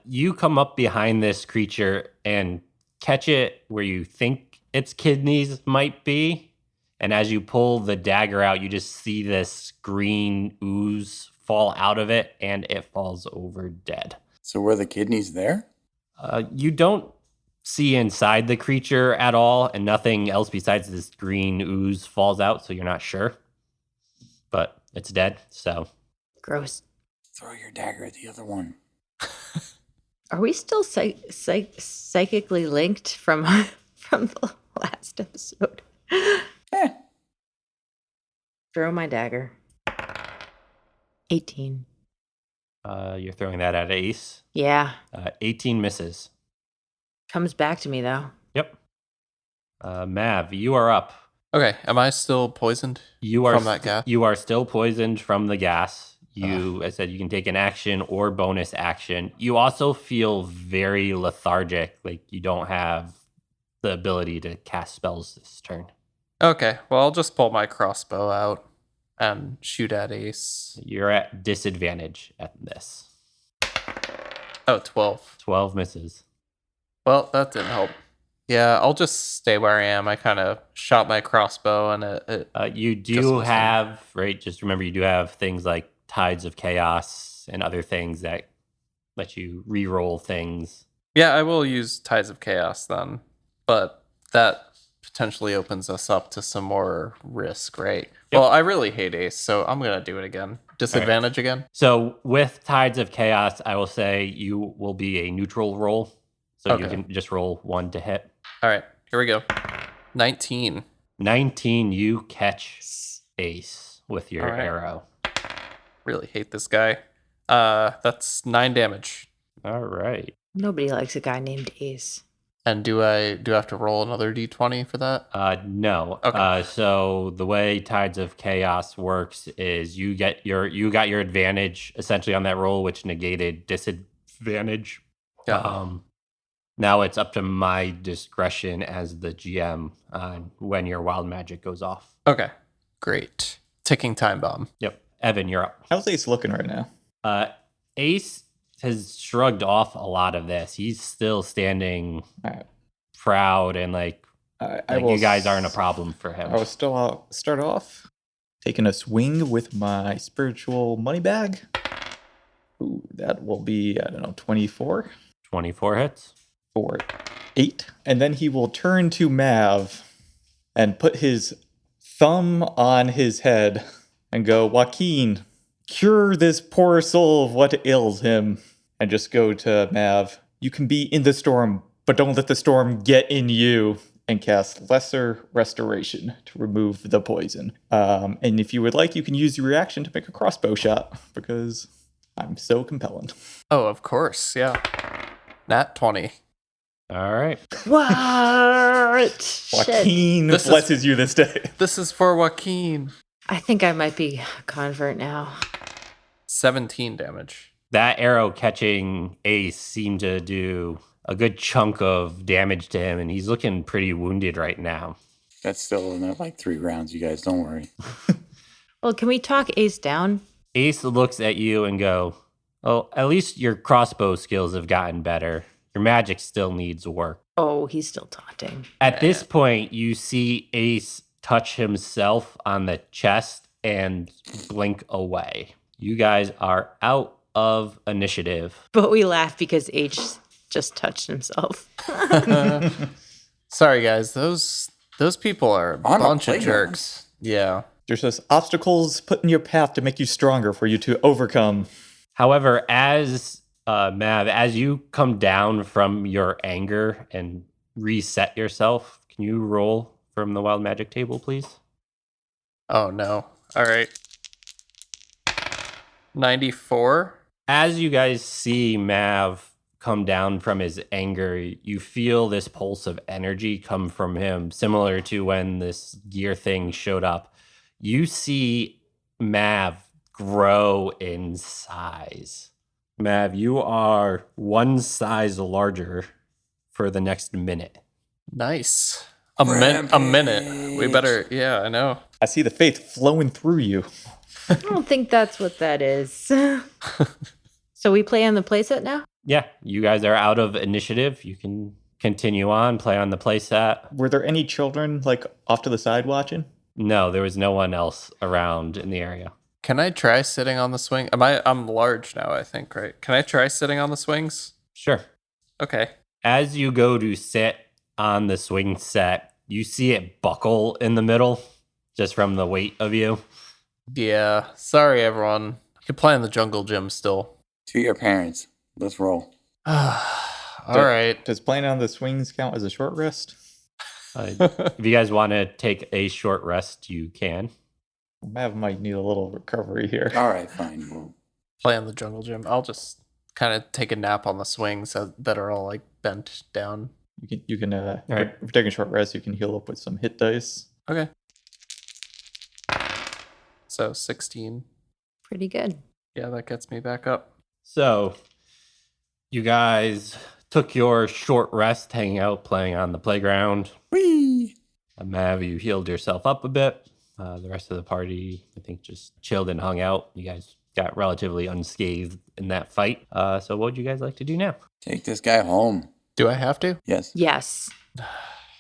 S1: You come up behind this creature and catch it where you think its kidneys might be. And as you pull the dagger out, you just see this green ooze fall out of it and it falls over dead.
S2: So were the kidneys there?
S1: You don't see inside the creature at all, and nothing else besides this green ooze falls out, so you're not sure. But it's dead, so.
S3: Gross.
S2: Throw your dagger at the other one.
S3: Are we still psychically linked from the last episode?
S2: Eh.
S3: Throw my dagger. 18.
S1: You're throwing that at Ace.
S3: Yeah.
S1: 18 misses.
S3: Comes back to me though.
S1: Yep. Mav, you are up.
S4: Okay, am I still poisoned
S1: You are
S4: from that gas?
S1: You are still poisoned from the gas. I said you can take an action or bonus action. You also feel very lethargic, like you don't have the ability to cast spells this turn.
S4: Okay, well, I'll just pull my crossbow out and shoot at Ace.
S1: You're at disadvantage at this.
S4: Oh, 12.
S1: 12 misses.
S4: Well, that didn't help. Yeah, I'll just stay where I am. I kind of shot my crossbow and it
S1: You
S4: Just
S1: do
S4: missed
S1: have, right? Just remember, you do have things like Tides of Chaos and other things that let you re-roll things.
S4: Yeah, I will use Tides of Chaos then. But that potentially opens us up to some more risk, right?
S1: Yep.
S4: Well, I really hate Ace, so I'm going to do it again. Disadvantage again?
S1: So with Tides of Chaos, I will say you will be a neutral roll. So you
S4: Okay.
S1: can just roll 1 to hit.
S4: All right, here we go. 19.
S1: 19, you catch Ace with your
S4: All right.
S1: arrow.
S4: Really hate this guy. That's 9 damage.
S1: All right.
S3: Nobody likes a guy named Ace.
S4: And do I have to roll another d20 for that?
S1: No.
S4: Okay.
S1: So the way Tides of Chaos works is you got your advantage essentially on that roll, which negated disadvantage.
S4: Yeah.
S1: Now it's up to my discretion as the GM when your wild magic goes off.
S4: Okay, great. Ticking time bomb.
S1: Yep. Evan, you're up.
S5: How's Ace looking right now?
S1: Ace has shrugged off a lot of this. He's still standing
S5: All right.
S1: proud and like
S5: I
S1: you
S5: will
S1: guys aren't a problem for him.
S5: I will still start off. taking a swing with my spiritual money bag. Ooh, that will be, 24
S1: 24 hits.
S5: for 8. And then he will turn to Mav and put his thumb on his head and go, Joaquin, cure this poor soul of what ails him. And just go to Mav. You can be in the storm, but don't let the storm get in you. And cast Lesser Restoration to remove the poison. And if you would like, you can use your reaction to make a crossbow shot, because I'm so compelling.
S4: Oh, of course, yeah. Nat 20.
S1: All right.
S3: What? Shit.
S5: Joaquin
S4: This is-
S5: blesses you this day.
S4: This is for Joaquin.
S3: I think I might be a convert now.
S4: 17 damage.
S1: That arrow catching Ace seemed to do a good chunk of damage to him, and he's looking pretty wounded right now.
S2: That's still not like 3 rounds, you guys. Don't worry.
S3: Well, can we talk Ace down?
S1: Ace looks at you and go, "Well, at least your crossbow skills have gotten better. Your magic still needs work."
S3: Oh, he's still taunting.
S1: At this point, you see Ace touch himself on the chest and blink away. You guys are out of initiative.
S3: But we laugh because H just touched himself.
S4: Sorry, guys. Those people are a
S2: On a
S4: bunch of
S2: playground.
S4: jerks. Yeah.
S5: There's just obstacles put in your path to make you stronger for you to overcome.
S1: However, as Mav, as you come down from your anger and reset yourself, can you roll from the wild magic table, please?
S4: Oh, no. All right. 94.
S1: As you guys see Mav come down from his anger, you feel this pulse of energy come from him, similar to when this gear thing showed up. You see Mav grow in size. Mav, you are 1 size larger for the next minute.
S4: Nice. A minute. We better, yeah, I know.
S5: I see the faith flowing through you.
S3: I don't think that's what that is. So we play on the playset now?
S1: Yeah, you guys are out of initiative. You can continue on, play on the playset.
S5: Were there any children, like, off to the side watching?
S1: No, there was no one else around in the area.
S4: Can I try sitting on the swing? I'm large now, I think, right? Can I try sitting on the swings?
S1: Sure.
S4: Okay.
S1: As you go to sit on the swing set, you see it buckle in the middle just from the weight of you.
S4: Yeah. Sorry, everyone. You can play in the jungle gym still.
S2: To your parents. Let's roll.
S4: All right.
S5: Does playing on the swings count as a short rest?
S1: If you guys want to take a short rest, you can.
S5: Mav might need a little recovery here.
S2: All right, fine. Well,
S4: Play in the jungle gym. I'll just kind of take a nap on the swings that are all like bent down.
S5: You can
S1: right.
S5: if you're taking a short rest, you can heal up with some hit dice.
S4: Okay. So 16.
S3: Pretty good.
S4: Yeah, that gets me back up.
S1: So, you guys took your short rest hanging out, playing on the playground.
S2: whee!
S1: Mav, you healed yourself up a bit. The rest of the party, I think, just chilled and hung out. You guys got relatively unscathed in that fight. So what would you guys like to do now?
S2: Take this guy home.
S4: Do I have to?
S2: Yes.
S3: Yes.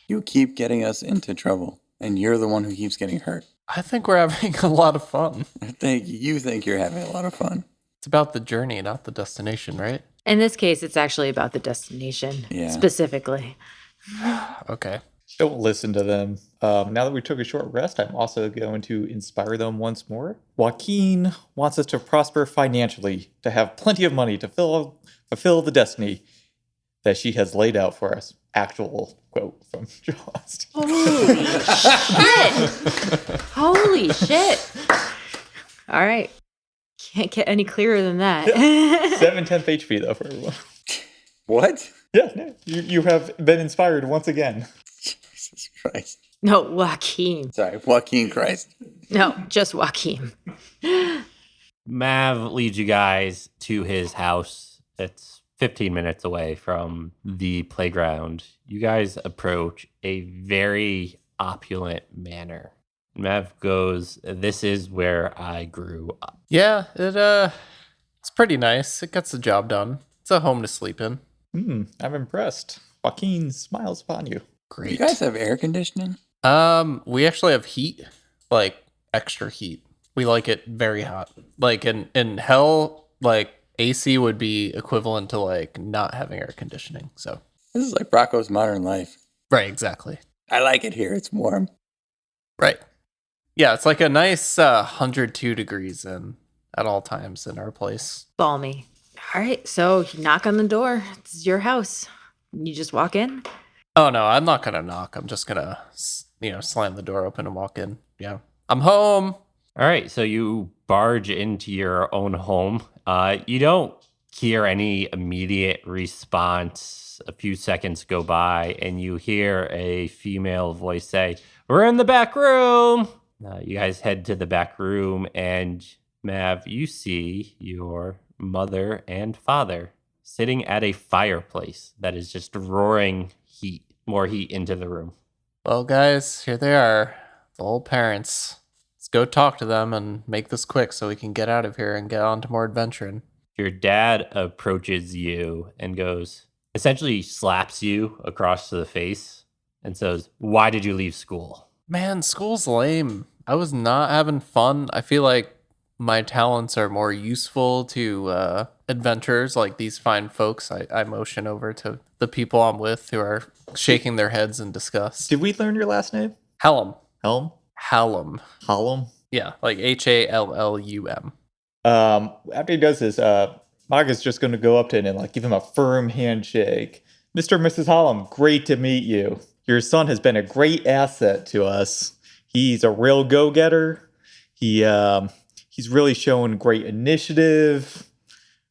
S2: You keep getting us into trouble, and you're the one who keeps getting hurt.
S4: I think we're having a lot of fun.
S2: You think you're having a lot of fun.
S4: It's about the journey, not the destination, right?
S3: In this case, it's actually about the destination
S2: Yeah.
S3: specifically.
S4: Okay.
S5: Don't listen to them. Now that we took a short rest, I'm also going to inspire them once more. Joaquin wants us to prosper financially, to have plenty of money to fulfill the destiny that she has laid out for us. Actual quote from Jaws.
S3: Holy shit! Holy shit! All right. Can't get any clearer than that.
S5: 7/10 HP though for everyone.
S2: What?
S5: Yeah, no, you have been inspired once again.
S2: Jesus Christ.
S3: No, Joaquin.
S2: Sorry, Joaquin Christ.
S3: No, just Joaquin.
S1: Mav leads you guys to his house. It's 15 minutes away from the playground. You guys approach a very opulent manor. Mav goes, "This is where I grew up."
S4: Yeah, it's pretty nice. It gets the job done. It's a home to sleep in.
S5: I'm impressed. Joaquin smiles upon you.
S2: You guys have air conditioning?
S4: We actually have heat, like extra heat. We like it very hot. Like in hell, like AC would be equivalent to like not having air conditioning. So
S2: This is like Rocco's Modern Life.
S4: right, exactly.
S2: I like it here. It's warm.
S4: Right. Yeah, it's like a nice 102 degrees in at all times in our place.
S3: Balmy. All right, so you knock on the door. It's your house. You just walk in.
S4: Oh no, I'm not gonna knock. I'm just gonna slam the door open and walk in. Yeah, I'm home.
S1: All right, so you barge into your own home. You don't hear any immediate response. A few seconds go by, and you hear a female voice say, "We're in the back room." You guys head to the back room, and Mav, you see your mother and father sitting at a fireplace that is just roaring more heat into the room.
S4: Well, guys, here they are, the old parents. Let's go talk to them and make this quick so we can get out of here and get on to more adventuring.
S1: Your dad approaches you and essentially slaps you across the face and says, "Why did you leave school?"
S4: Man, school's lame. I was not having fun. I feel like my talents are more useful to adventurers like these fine folks. I motion over to the people I'm with who are shaking their heads in disgust.
S5: Did we learn your last name?
S4: Hellum.
S5: Helm?
S4: Hellum.
S5: Hollum?
S4: Yeah, like Hallum.
S5: After he does this, Maga's just going to go up to him and like give him a firm handshake. Mr. and Mrs. Hollum, great to meet you. Your son has been a great asset to us. He's a real go-getter. He's really shown great initiative,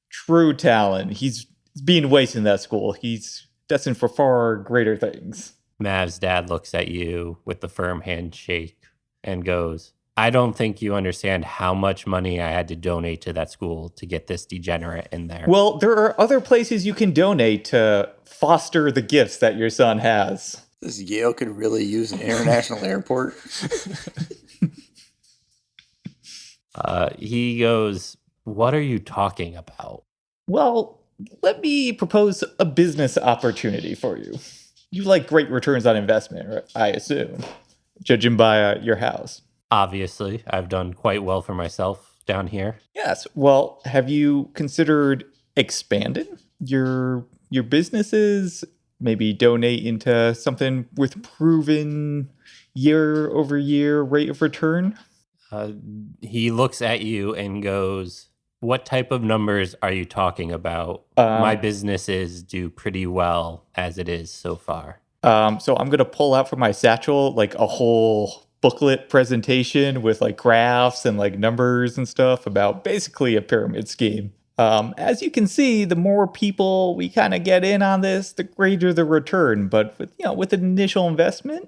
S5: true talent. He's being wasted in that school. He's destined for far greater things.
S1: Mav's dad looks at you with the firm handshake and goes, "I don't think you understand how much money I had to donate to that school to get this degenerate in there."
S5: Well, there are other places you can donate to foster the gifts that your son has.
S2: This Yale could really use an international airport.
S1: He goes, "What are you talking about?"
S5: Well, let me propose a business opportunity for you. You like great returns on investment, I assume, judging by your house.
S1: Obviously, I've done quite well for myself down here.
S5: Yes. Well, have you considered expanding your businesses? Maybe donate into something with proven year-over-year rate of return?
S1: He looks at you and goes, "What type of numbers are you talking about? My businesses do pretty well as it is so far."
S5: So I'm going to pull out from my satchel like a whole booklet presentation with like graphs and like numbers and stuff about basically a pyramid scheme. As you can see, the more people we kind of get in on this, the greater the return. But with an initial investment,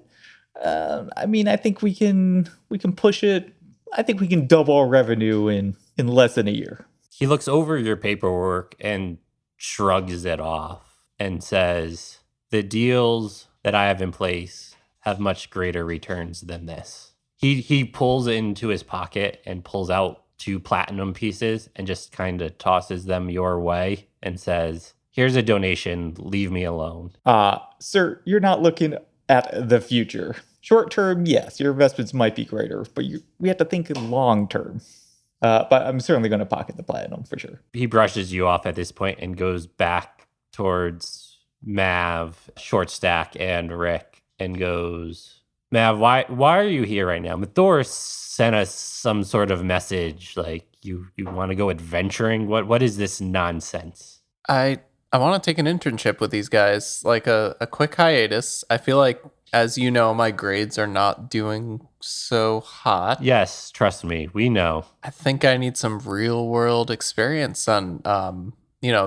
S5: I think we can push it. I think we can double our revenue in less than a year.
S1: He looks over your paperwork and shrugs it off and says, "The deals that I have in place have much greater returns than this." He pulls into his pocket and pulls out 2 platinum pieces and just kind of tosses them your way and says, "Here's a donation. Leave me alone."
S5: Sir, you're not looking at the future. Short term, yes, your investments might be greater, but we have to think long term. But I'm certainly going to pocket the platinum for sure.
S1: He brushes you off at this point and goes back towards Mav, Short Stack, and Rick and goes, "Mav, why are you here right now? Mathor sent us some sort of message, like you want to go adventuring. What is this nonsense?"
S4: I want to take an internship with these guys, like a quick hiatus. I feel like, as you know, my grades are not doing so hot.
S1: Yes, trust me, we know.
S4: I think I need some real world experience. And,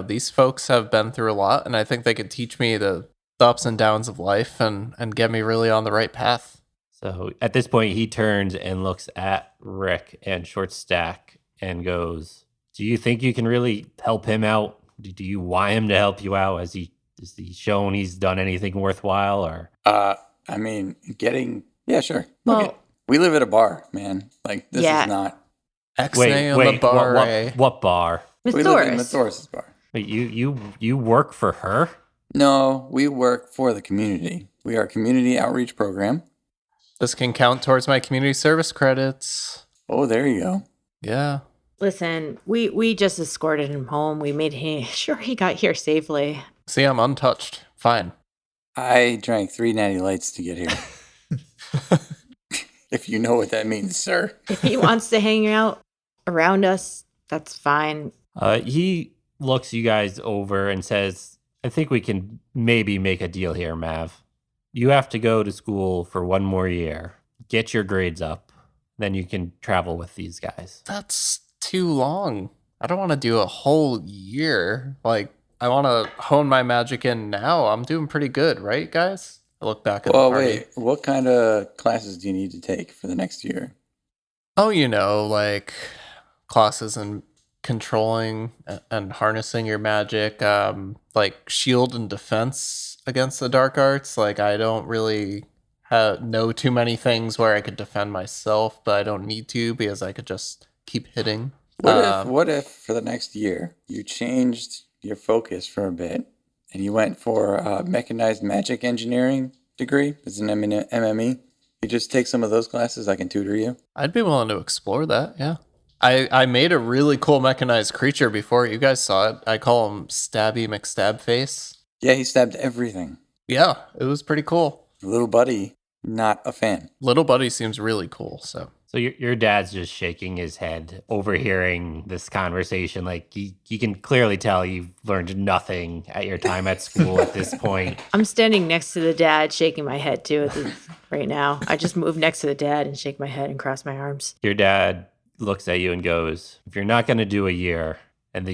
S4: these folks have been through a lot, and I think they could teach me the ups and downs of life and get me really on the right path.
S1: So at this point, he turns and looks at Rick and Short Stack and goes, "Do you think you can really help him out? Do you want him to help you out? Has he shown he's done anything worthwhile?" Or
S2: Yeah, sure.
S3: Well-
S2: Okay. We live at a bar, man. Like, this
S3: Yeah.
S2: is not...
S4: X-nay on the bar.
S1: what bar?
S3: Miss
S2: We live in
S3: Doris.
S2: Mathoris' bar.
S1: Wait, you work for her?
S2: No, we work for the community. We are a community outreach program.
S4: This can count towards my community service credits.
S2: Oh, there you go.
S4: Yeah.
S3: Listen, we just escorted him home. We made sure he got here safely.
S4: See, I'm untouched. Fine.
S2: I drank 3 natty lights to get here. If you know what that means, sir.
S3: If he wants to hang out around us, that's fine.
S1: He looks you guys over and says, I think we can maybe make a deal here, Mav. You have to go to school for 1 more year. Get your grades up. Then you can travel with these guys.
S4: That's too long. I don't want to do a whole year. Like, I want to hone my magic in now. I'm doing pretty good, right, guys? I look back at the party.
S2: Wait. What kind of classes do you need to take for the next year?
S4: Oh, like classes in controlling and harnessing your magic, like shield and defense against the dark arts. Like, I don't really know too many things where I could defend myself, but I don't need to because I could just keep hitting.
S2: What if for the next year you changed your focus for a bit and you went for a mechanized magic engineering degree? It's an MME. You just take some of those classes. I can tutor you.
S4: I'd be willing to explore that, yeah. I made a really cool mechanized creature before. You guys saw it. I call him Stabby McStabface.
S2: Yeah, he stabbed everything.
S4: Yeah, it was pretty cool.
S2: Little buddy, not a fan.
S4: Little buddy seems really cool, so.
S1: So your dad's just shaking his head, overhearing this conversation. Like he can clearly tell you've learned nothing at your time at school at this point.
S3: I'm standing next to the dad, shaking my head too right now. I just move next to the dad and shake my head and cross my arms.
S1: Your dad looks at you and goes, if you're not going to do a year, and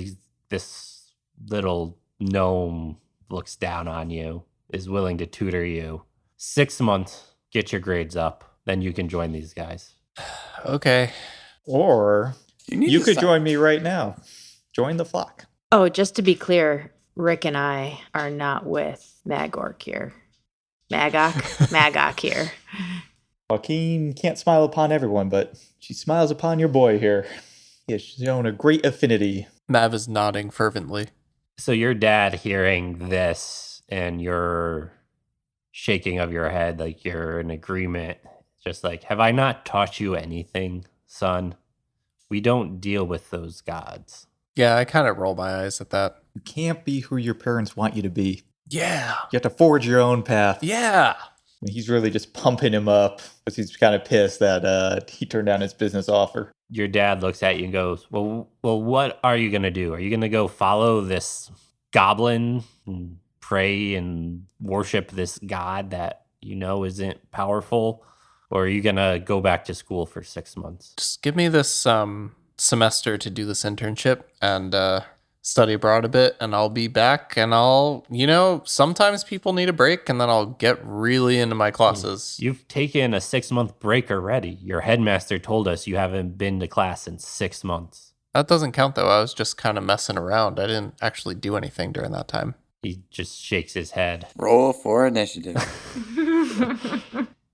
S1: this little gnome looks down on you, is willing to tutor you, 6 months, get your grades up, then you can join these guys.
S4: Okay.
S5: Or you
S2: to
S5: could
S2: sign-
S5: join me right now. Join the flock.
S3: Oh, just to be clear, Rick and I are not with Magork here. Magok here.
S5: Joaquin can't smile upon everyone, but she smiles upon your boy here. He has shown a great affinity.
S4: Mav is nodding fervently.
S1: So your dad hearing this and your shaking of your head like you're in agreement, just like, have I not taught you anything, son? We don't deal with those gods.
S4: Yeah, I kind of roll my eyes at that.
S5: You can't be who your parents want you to be.
S4: Yeah.
S5: You have to forge your own path.
S4: Yeah.
S5: And he's really just pumping him up because he's kind of pissed that he turned down his business offer.
S1: Your dad looks at you and goes, well, what are you going to do? Are you going to go follow this goblin and pray and worship this god that you know isn't powerful? Or are you going to go back to school for 6 months?
S4: Just give me this semester to do this internship and study abroad a bit, and I'll be back, and I'll, sometimes people need a break, and then I'll get really into my classes.
S1: You've taken a 6-month break already. Your headmaster told us you haven't been to class in 6 months.
S4: That doesn't count, though. I was just kind of messing around. I didn't actually do anything during that time.
S1: He just shakes his head
S2: Roll for initiative.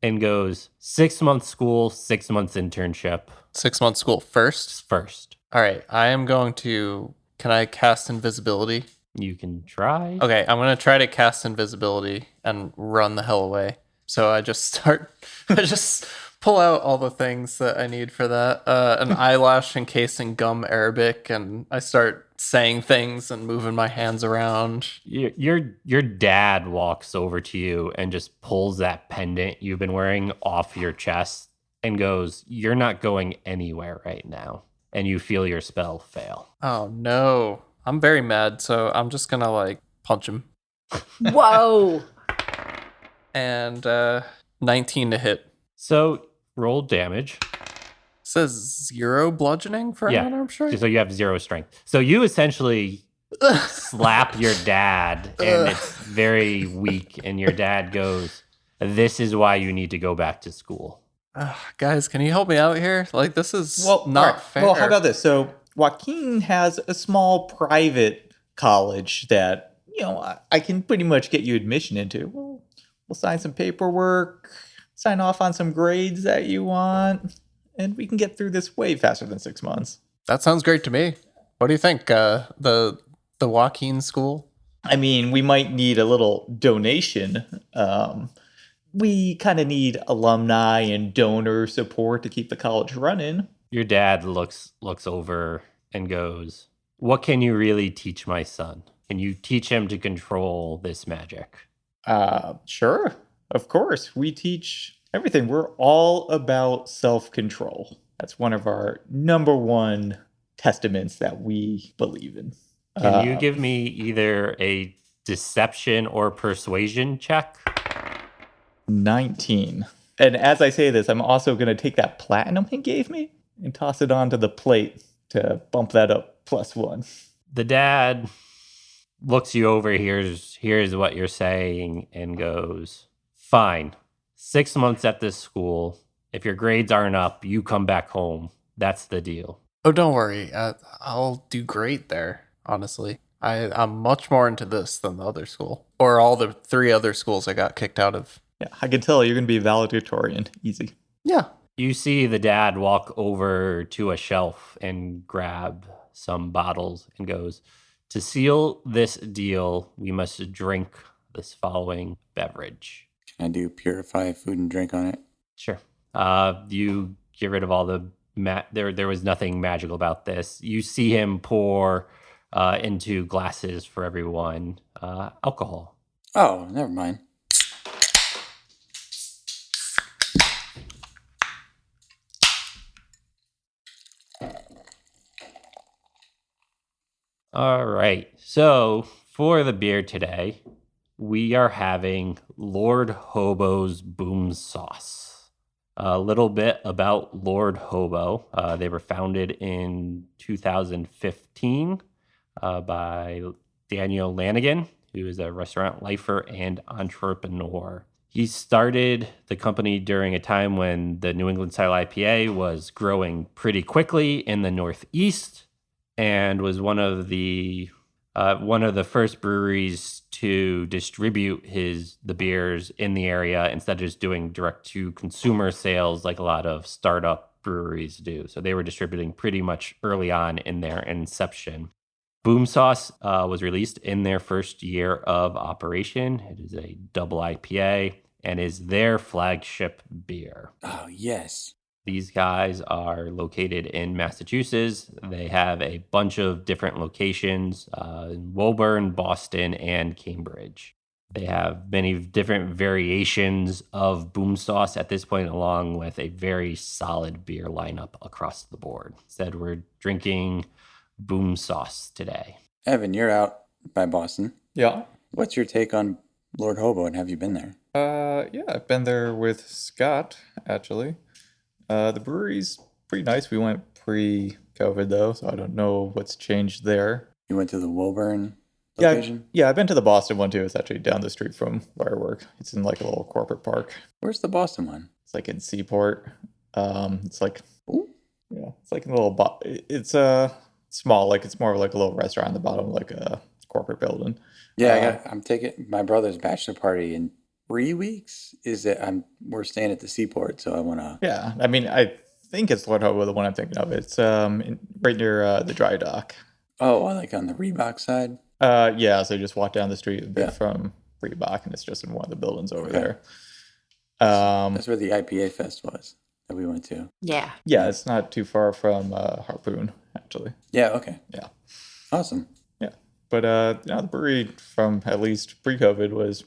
S1: and goes, 6 months school, 6 months internship
S4: 6 months school first. All right, I am going to... Can I cast invisibility?
S1: You can try.
S4: Okay, I'm going to try to cast invisibility and run the hell away. So I just pull out all the things that I need for that. An eyelash encased in gum Arabic, and I start saying things and moving my hands around.
S1: Your dad walks over to you and just pulls that pendant you've been wearing off your chest and goes, you're not going anywhere right now. And you feel your spell fail.
S4: Oh, no. I'm very mad, so I'm just going to, punch him.
S3: Whoa!
S4: And 19 to hit.
S1: So roll damage.
S4: Says 0 bludgeoning for an unarmed strike?
S1: So you have 0 strength. So you essentially slap your dad, and it's very weak. And your dad goes, this is why you need to go back to school.
S4: Guys, can you help me out here? This is not
S5: all right.
S4: fair.
S5: Well, how about this? So Joaquin has a small private college that, I can pretty much get you admission into. We'll sign some paperwork, sign off on some grades that you want, and we can get through this way faster than 6 months.
S4: That sounds great to me. What do you think? The Joaquin school?
S5: I mean, we might need a little donation. we kind of need alumni and donor support to keep the college running.
S1: Your dad looks over and goes, "What can you really teach my son? Can you teach him to control this magic?"
S5: Sure. Of course. We teach everything. We're all about self-control. That's one of our number one testaments that we believe in.
S1: Can you give me either a deception or persuasion check?
S5: 19. And as I say this, I'm also going to take that platinum he gave me and toss it onto the plate to bump that up +1.
S1: The dad looks you over, hears what you're saying, and goes, "Fine. 6 months at this school. If your grades aren't up, you come back home. That's the deal."
S4: Oh, don't worry. I'll do great there, honestly. I'm much more into this than the other school. Or all the 3 other schools I got kicked out of.
S5: Yeah, I can tell you're going to be a valedictorian. Easy.
S4: Yeah.
S1: You see the dad walk over to a shelf and grab some bottles and goes, "To seal this deal, we must drink this following beverage."
S2: Can I do purify food and drink on it?
S1: Sure. You get rid of all the there was nothing magical about this. You see him pour into glasses for everyone alcohol.
S2: Oh, never mind.
S1: All right. So for the beer today, we are having Lord Hobo's Boom Sauce. A little bit about Lord Hobo. They were founded in 2015 by Daniel Lanigan, who is a restaurant lifer and entrepreneur. He started the company during a time when the New England style IPA was growing pretty quickly in the Northeast, and was one of the first breweries to distribute the beers in the area instead of just doing direct to consumer sales like a lot of startup breweries do. So they were distributing pretty much early on in their inception. Boom Sauce was released in their first year of operation. It is a double IPA and is their flagship beer.
S2: Oh, yes.
S1: These guys are located in Massachusetts. They have a bunch of different locations in Woburn, Boston, and Cambridge. They have many different variations of Boom Sauce at this point, along with a very solid beer lineup across the board. Instead, we're drinking Boom Sauce today.
S2: Evan, you're out by Boston.
S5: Yeah.
S2: What's your take on Lord Hobo, and have you been there?
S5: Yeah, I've been there with Scott, actually. The brewery's pretty nice. We went pre-COVID, though, so I don't know what's changed there.
S2: You went to the Woburn location?
S5: Yeah, I've been to the Boston one, too. It's actually down the street from where I work. It's in like a little corporate park.
S2: Where's the Boston one?
S5: It's like in Seaport. It's like,
S2: Ooh.
S5: yeah, it's like a little, it's small, like it's more of like a little restaurant on the bottom, like a corporate building.
S2: Yeah, I'm taking my brother's bachelor party in 3 weeks. We're staying at the Seaport, so I want to.
S5: Yeah, I mean, I think it's Lord Hobo, the one I'm thinking of. It's right near the dry dock.
S2: Oh, like on the Reebok side?
S5: Yeah, so you just walk down the street a bit
S2: Yeah.
S5: from Reebok, and it's just in one of the buildings over
S2: Okay.
S5: there.
S2: That's where the IPA fest was that we went to.
S3: Yeah.
S5: Yeah, it's not too far from Harpoon, actually.
S2: Yeah, okay.
S5: Yeah.
S2: Awesome.
S5: Yeah, but the brewery from at least pre-COVID was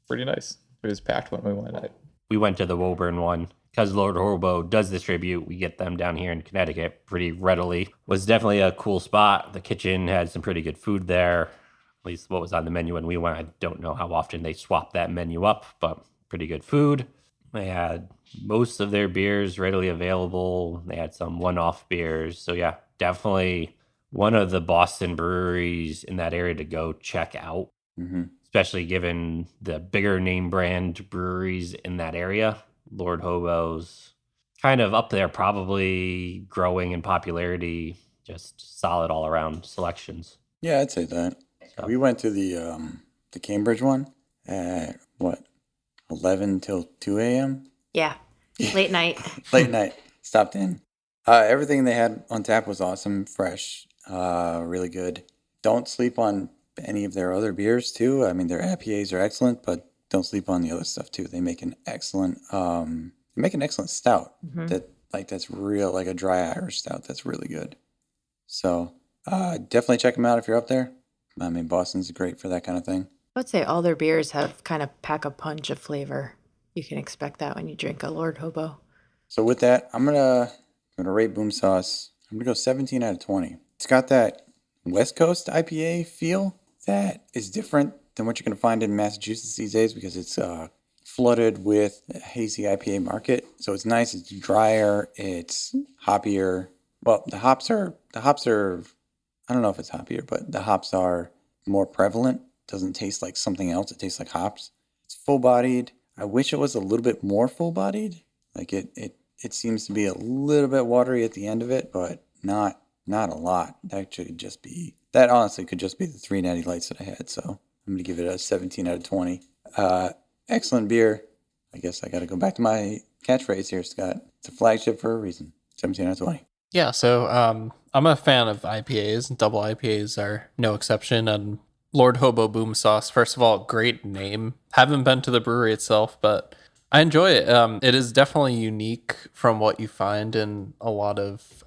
S5: pretty nice. It was packed when we went.
S1: We went to the Woburn one because Lord Hobo does distribute. We get them down here in Connecticut pretty readily. Was definitely a cool spot. The kitchen had some pretty good food there. At least what was on the menu when we went. I don't know how often they swap that menu up, but pretty good food. They had most of their beers readily available. They had some one-off beers. So yeah, definitely one of the Boston breweries in that area to go check out.
S2: Mm-hmm.
S1: Especially given the bigger name brand breweries in that area. Lord Hobo's kind of up there, probably growing in popularity, just solid all around selections.
S2: Yeah, I'd say that.
S1: So-
S2: We went to the Cambridge one at 11 till 2 a.m.
S3: Yeah. Late night.
S2: Late night. Stopped in. Everything they had on tap was awesome, fresh, really good. Don't sleep on any of their other beers too. I mean, their IPAs are excellent, but don't sleep on the other stuff too. They make an excellent stout that's real, like a dry Irish stout. That's really good. So definitely check them out if you're up there. I mean, Boston's great for that kind of thing.
S3: I'd say all their beers have kind of pack a punch of flavor. You can expect that when you drink a Lord Hobo.
S2: So with that, I'm gonna rate Boom Sauce. I'm gonna go 17 out of 20. It's got that West Coast IPA feel that is different than what you're gonna find in Massachusetts these days because it's flooded with a hazy IPA market. So it's nice. It's drier. It's hoppier. Well, the hops are. I don't know if it's hoppier, but the hops are more prevalent. Doesn't taste like something else. It tastes like hops. It's full-bodied. I wish it was a little bit more full-bodied. Like it seems to be a little bit watery at the end of it, but not a lot. That honestly could just be the 3 Natty Lights that I had. So I'm gonna give it a 17 out of 20. Excellent beer. I guess I got to go back to my catchphrase here, Scott. It's a flagship for a reason. 17 out of 20.
S4: Yeah, so I'm a fan of IPAs. Double IPAs are no exception. And Lord Hobo Boom Sauce, first of all, great name. Haven't been to the brewery itself, but I enjoy it. It is definitely unique from what you find in a lot of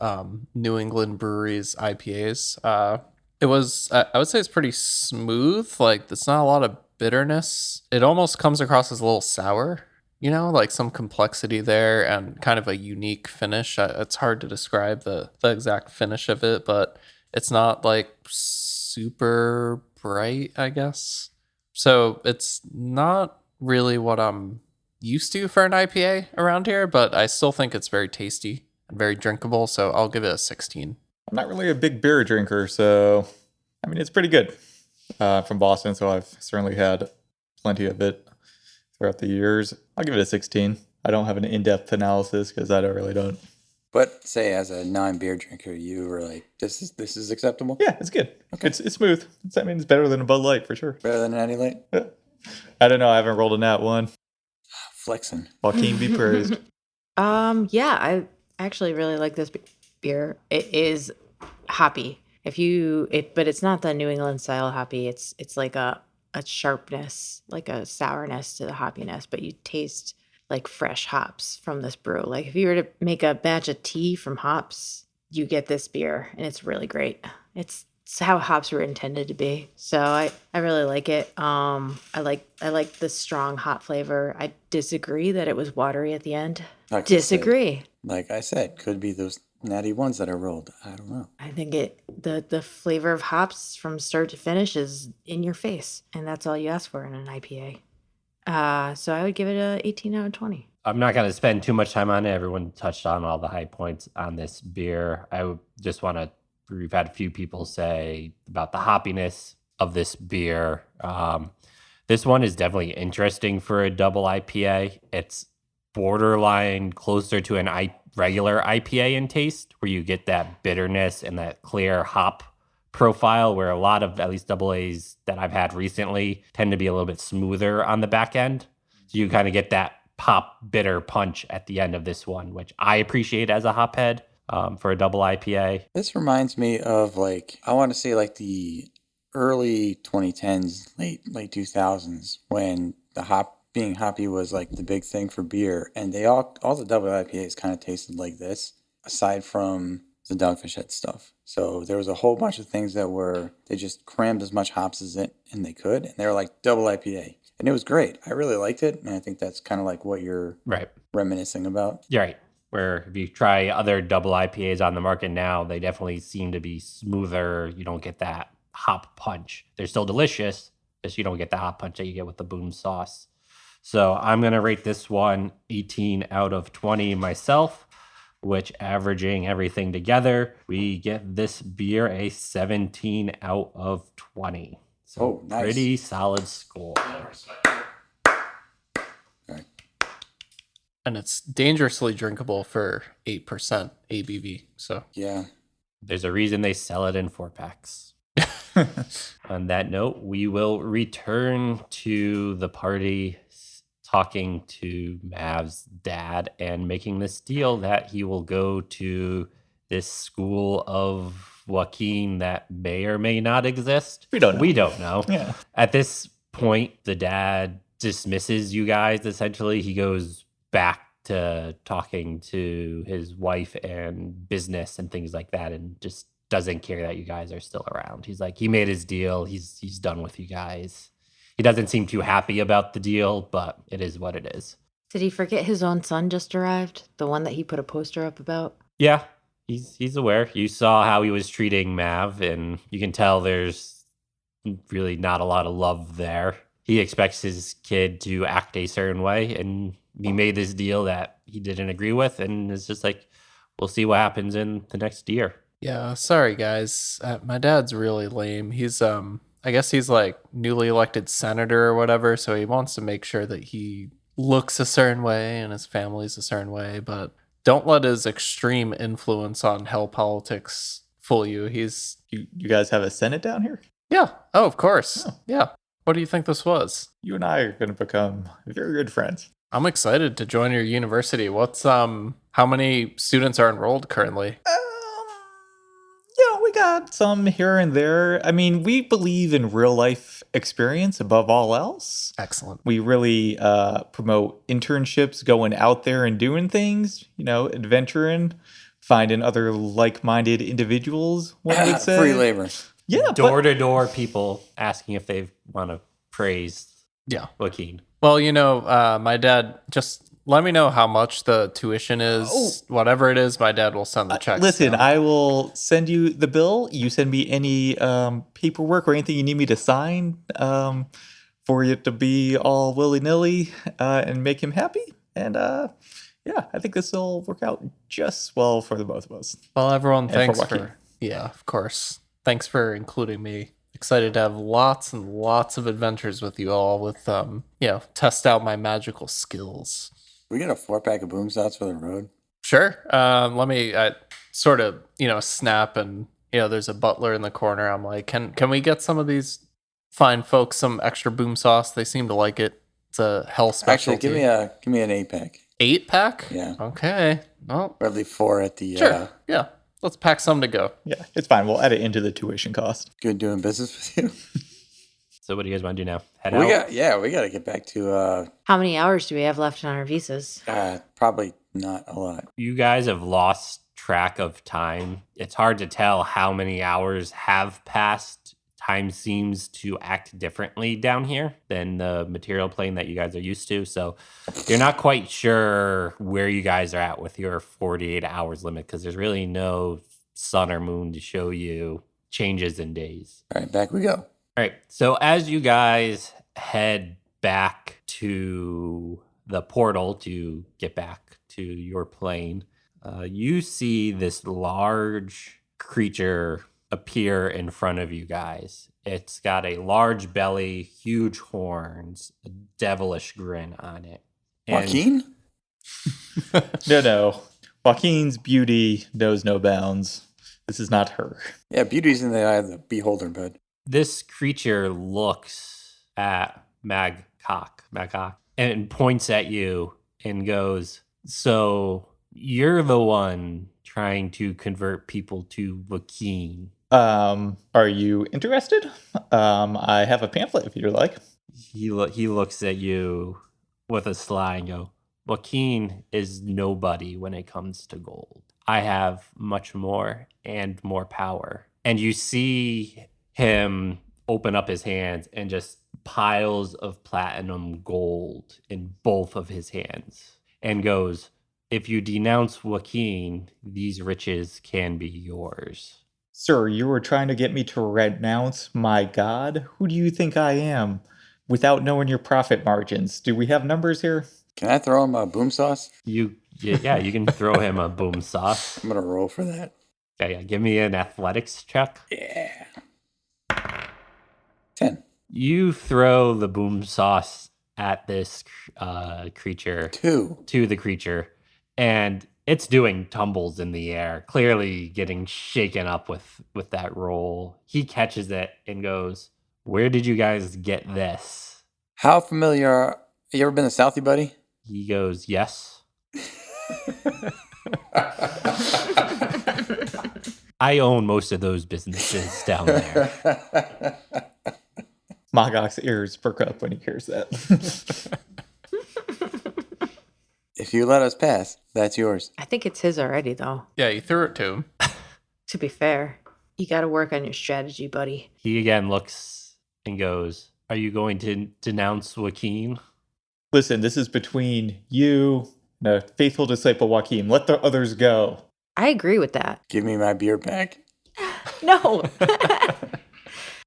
S4: New England breweries IPAs. I would say it's pretty smooth. Like, there's not a lot of bitterness. It almost comes across as a little sour, like some complexity there and kind of a unique finish. It's hard to describe the exact finish of it, but it's not like super bright, I guess. So it's not really what I'm used to for an IPA around here, but I still think it's very tasty and very drinkable. So I'll give it a 16.
S5: I'm not really a big beer drinker, so I mean, it's pretty good. From Boston, so I've certainly had plenty of it throughout the years. I'll give it a 16. I don't have an in-depth analysis because I really don't.
S2: But say as a non-beer drinker, you were like, this is acceptable?
S5: Yeah, it's good.
S2: Okay.
S5: It's smooth. I mean, it's better than a Bud Light for sure.
S2: Better than an Natty Light?
S5: Yeah. I don't know. I haven't rolled a nat one.
S2: Flexing.
S5: Joaquin be praised.
S3: Yeah, I actually really like this beer. It is hoppy. But it's not the New England style hoppy. It's like a sharpness, like a sourness to the hoppiness, but you taste like fresh hops from this brew. Like if you were to make a batch of tea from hops, you get this beer and it's really great. It's how hops were intended to be. So I really like it. I like the strong hop flavor. I disagree that it was watery at the end.
S2: Like I said, could be those natty ones that I rolled. I don't know.
S3: I think the flavor of hops from start to finish is in your face, and that's all you ask for in an IPA. So I would give it a 18 out of 20.
S1: I'm not going to spend too much time on it. Everyone touched on all the high points on this beer. I would just want to, we've had a few people say about the hoppiness of this beer. This one is definitely interesting for a double IPA. It's borderline closer to an regular IPA in taste, where you get that bitterness and that clear hop profile, where a lot of at least double A's that I've had recently tend to be a little bit smoother on the back end. So you kind of get that pop bitter punch at the end of this one, which I appreciate as a hop head for a double IPA.
S2: This reminds me of I want to say the early 2010s, late 2000s, when being hoppy was the big thing for beer, and all the double IPAs kind of tasted like this, aside from the Dogfish Head stuff. So there was a whole bunch of things they just crammed as much hops as they could, and they were like double IPA, and it was great. I really liked it, and I think that's kind of what you're reminiscing about.
S1: You're right. Where if you try other double IPAs on the market now, they definitely seem to be smoother. You don't get that hop punch. They're still delicious, just you don't get the hop punch that you get with the Boom Sauce. So I'm going to rate this one 18 out of 20 myself, which averaging everything together, we get this beer a 17 out of 20. So
S2: nice.
S1: Pretty solid score.
S2: Right.
S4: And it's dangerously drinkable for 8% ABV. So
S2: yeah.
S1: There's a reason they sell it in 4-packs. On that note, we will return to the party talking to Mav's dad and making this deal that he will go to this school of Joaquin that may or may not exist.
S5: We don't know.
S1: We don't know.
S5: Yeah.
S1: At this point, the dad dismisses you guys, essentially. He goes back to talking to his wife and business and things like that, and just doesn't care that you guys are still around. He's like, he made his deal. He's done with you guys. He doesn't seem too happy about the deal, but it is what it is.
S3: Did he forget his own son just arrived? The one that he put a poster up about?
S1: Yeah, he's aware. You saw how he was treating Mav, and you can tell there's really not a lot of love there. He expects his kid to act a certain way, and he made this deal that he didn't agree with, and it's just like, we'll see what happens in the next year.
S4: Yeah, sorry guys. My dad's really lame. He's I guess he's like newly elected senator or whatever, so he wants to make sure that he looks a certain way and his family's a certain way, but don't let his extreme influence on hell politics fool you. He's
S5: You guys have a Senate down here?
S4: yeah. Oh, of course.
S5: Oh.
S4: Yeah. What do you think this was?
S5: You and I are going to become very good friends.
S4: I'm excited to join your university. What's how many students are enrolled currently?
S5: We got some here and there. I mean, we believe in real life experience above all else.
S4: Excellent.
S5: We really promote internships, going out there and doing things, adventuring, finding other like-minded individuals, one would say.
S2: Free labor.
S5: Yeah,
S1: Door to door people asking if they want to praise
S4: Yeah.
S1: Joaquin.
S4: Well, my dad, just let me know how much the tuition is.
S5: Oh.
S4: Whatever it is, my dad will send the checks.
S5: listen,
S4: down.
S5: I will send you the bill. You send me any paperwork or anything you need me to sign for you to be all willy-nilly and make him happy. And yeah, I think this will work out just well for the both of us.
S4: Well, everyone,
S5: for
S4: thanks
S5: Joaquin.
S4: for yeah, of course. Thanks for including me. Excited to have lots and lots of adventures with you all with test out my magical skills.
S2: We got a 4-pack of boom shots for the road.
S4: Sure. Let me sort of, snap and, there's a butler in the corner. I'm like, can we get some of these fine folks some extra boom sauce? They seem to like it. It's a hell
S2: Actually,
S4: specialty.
S2: give me an 8-pack.
S4: 8-pack?
S2: Yeah.
S4: Okay. Well,
S2: Or at least 4 at the
S4: sure. Yeah. Let's pack some to go.
S5: Yeah, it's fine. We'll add it into the tuition cost.
S2: good doing business with you.
S1: So what do you guys want to do now? Head
S2: we
S1: out?
S2: got to get back to
S3: How many hours do we have left on our visas?
S2: probably not a lot.
S1: You guys have lost track of time. It's hard to tell how many hours have passed. Time seems to act differently down here than the material plane that you guys are used to. So you're not quite sure where you guys are at with your 48 hours limit because there's really no sun or moon to show you changes in days.
S2: All right, back we go.
S1: All right. So as you guys head back to the portal to get back to your plane, you see this large creature appear in front of you guys. It's got a large belly, huge horns, a devilish grin on it. And
S2: Joaquin?
S5: No. Joaquin's beauty knows no bounds. This is not her.
S2: Yeah, beauty's in the eye of the beholder, bud.
S1: this creature looks at Magcock, and points at you and goes, "So you're the one trying to convert people to Joaquin."
S5: Are you interested? I have a pamphlet if you'd like.
S1: He looks at you with a sly and go, "Joaquin is nobody when it comes to gold. I have much more and more power." And you see him open up his hands and just piles of platinum gold in both of his hands and goes, "If you denounce Joaquin, these riches can be yours."
S5: Sir, you were trying to get me to renounce my god? Who do you think I am? Without knowing your profit margins. Do we have numbers here?
S2: Can I throw him a boom sauce?
S1: You can throw him a boom sauce.
S2: I'm gonna roll for that.
S1: Yeah, give me an athletics check.
S2: Yeah. 10.
S1: You throw the boom sauce at this creature.
S2: 2.
S1: To the creature, and it's doing tumbles in the air, clearly getting shaken up with that roll. He catches it and goes, "Where did you guys get this?"
S2: How familiar are you? Ever been to Southie, buddy?
S1: He goes, "Yes." I own most of those businesses down there.
S5: Magok's ears perk up when he hears that.
S2: If you let us pass, that's yours.
S3: I think it's his already, though.
S4: Yeah, you threw it to him.
S3: To be fair, you got to work on your strategy, buddy.
S1: He again looks and goes, "Are you going to denounce Joaquin?"
S5: Listen, this is between you and a faithful disciple Joachim. Let the others go.
S3: I agree with that.
S2: Give me my beer back.
S3: No.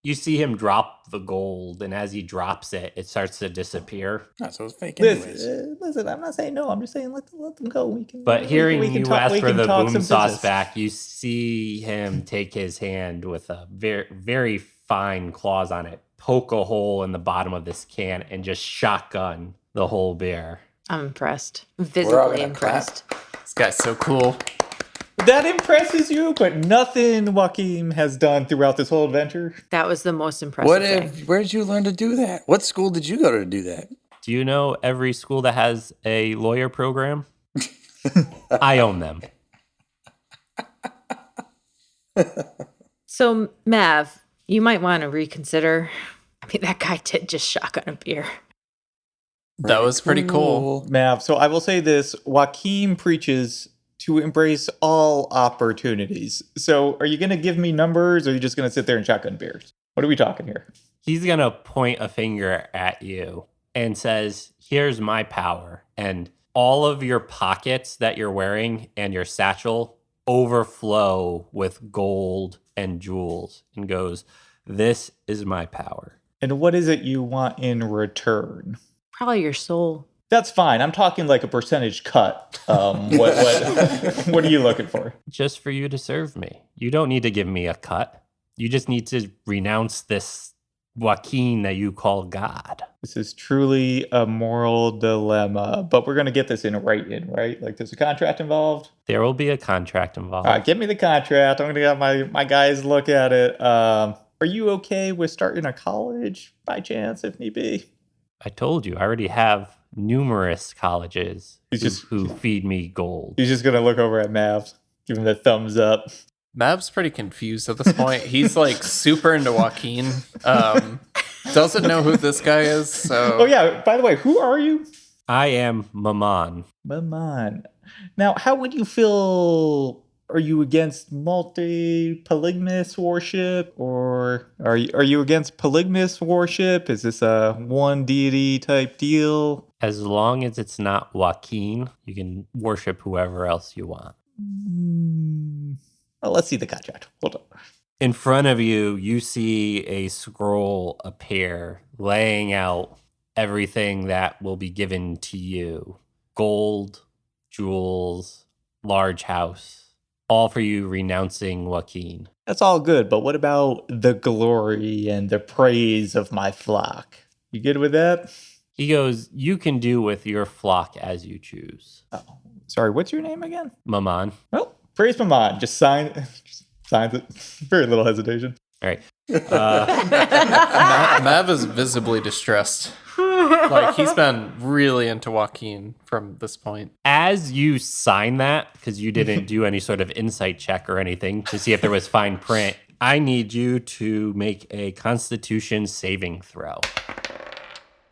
S1: You see him drop the gold, and as he drops it, it starts to disappear.
S2: Not so it's fake anyways.
S5: Listen, I'm not saying no. I'm just saying let them go. We can.
S1: But hearing
S5: we can
S1: you
S5: talk-
S1: ask
S5: we
S1: for
S5: can
S1: the
S5: talk
S1: boom
S5: some
S1: sauce
S5: business.
S1: back, you see him take his hand with a very, very fine claws on it, poke a hole in the bottom of this can, and just shotgun the whole beer.
S3: I'm impressed.
S2: all
S3: Visibly
S2: gonna
S3: impressed.
S4: This guy's so cool.
S5: That impresses you, but nothing Joachim has done throughout this whole adventure.
S3: That was the most impressive thing.
S2: Where did you learn to do that? What school did you go to do that?
S1: Do you know every school that has a lawyer program? I own them.
S3: So, Mav, you might want to reconsider. I mean, that guy did just shotgun a beer.
S4: That was pretty cool.
S5: Mav, so I will say this. Joachim preaches to embrace all opportunities. So are you going to give me numbers or are you just going to sit there and shotgun beers? What are we talking here?
S1: He's going to point a finger at you and says, "Here's my power." And all of your pockets that you're wearing and your satchel overflow with gold and jewels, and goes, "This is my power."
S5: And what is it you want in return?
S3: Probably your soul.
S5: That's fine. I'm talking like a percentage cut. What are you looking for?
S1: Just for you to serve me. You don't need to give me a cut. You just need to renounce this Joaquin that you call God.
S5: This is truly a moral dilemma, but we're going to get this in writing, right? Like there's a contract involved.
S1: There will be a contract involved.
S5: All right, give me the contract. I'm going to have my guys look at it. Are you okay with starting a college by chance, if need be?
S1: I told you, I already have numerous colleges
S5: He's
S1: who feed me gold.
S5: He's just going to look over at Mav, give him the thumbs up.
S4: Mav's pretty confused at this point. He's like super into Joaquin. Doesn't know who this guy is. So
S5: Oh, yeah. By the way, who are you?
S1: I am Maman.
S5: Maman. Now, how would you feel? Are you against multi-polygamous worship, or are you against polygamous worship? Is this a one deity type deal?
S1: As long as it's not Joaquin, you can worship whoever else you want.
S5: Well, let's see the contract. Hold on.
S1: In front of you, you see a scroll appear laying out everything that will be given to you. Gold, jewels, large house. All for you renouncing Joaquin.
S5: That's all good, but what about the glory and the praise of my flock? You good with that?
S1: He goes, "You can do with your flock as you choose."
S5: Oh, sorry, what's your name again?
S1: Maman.
S5: Well, praise Maman. Just signs it. Very little hesitation.
S1: All right.
S4: Mav is visibly distressed. Like he's been really into Joaquin from this point.
S1: As you sign that, because you didn't do any sort of insight check or anything to see if there was fine print, I need you to make a Constitution saving throw.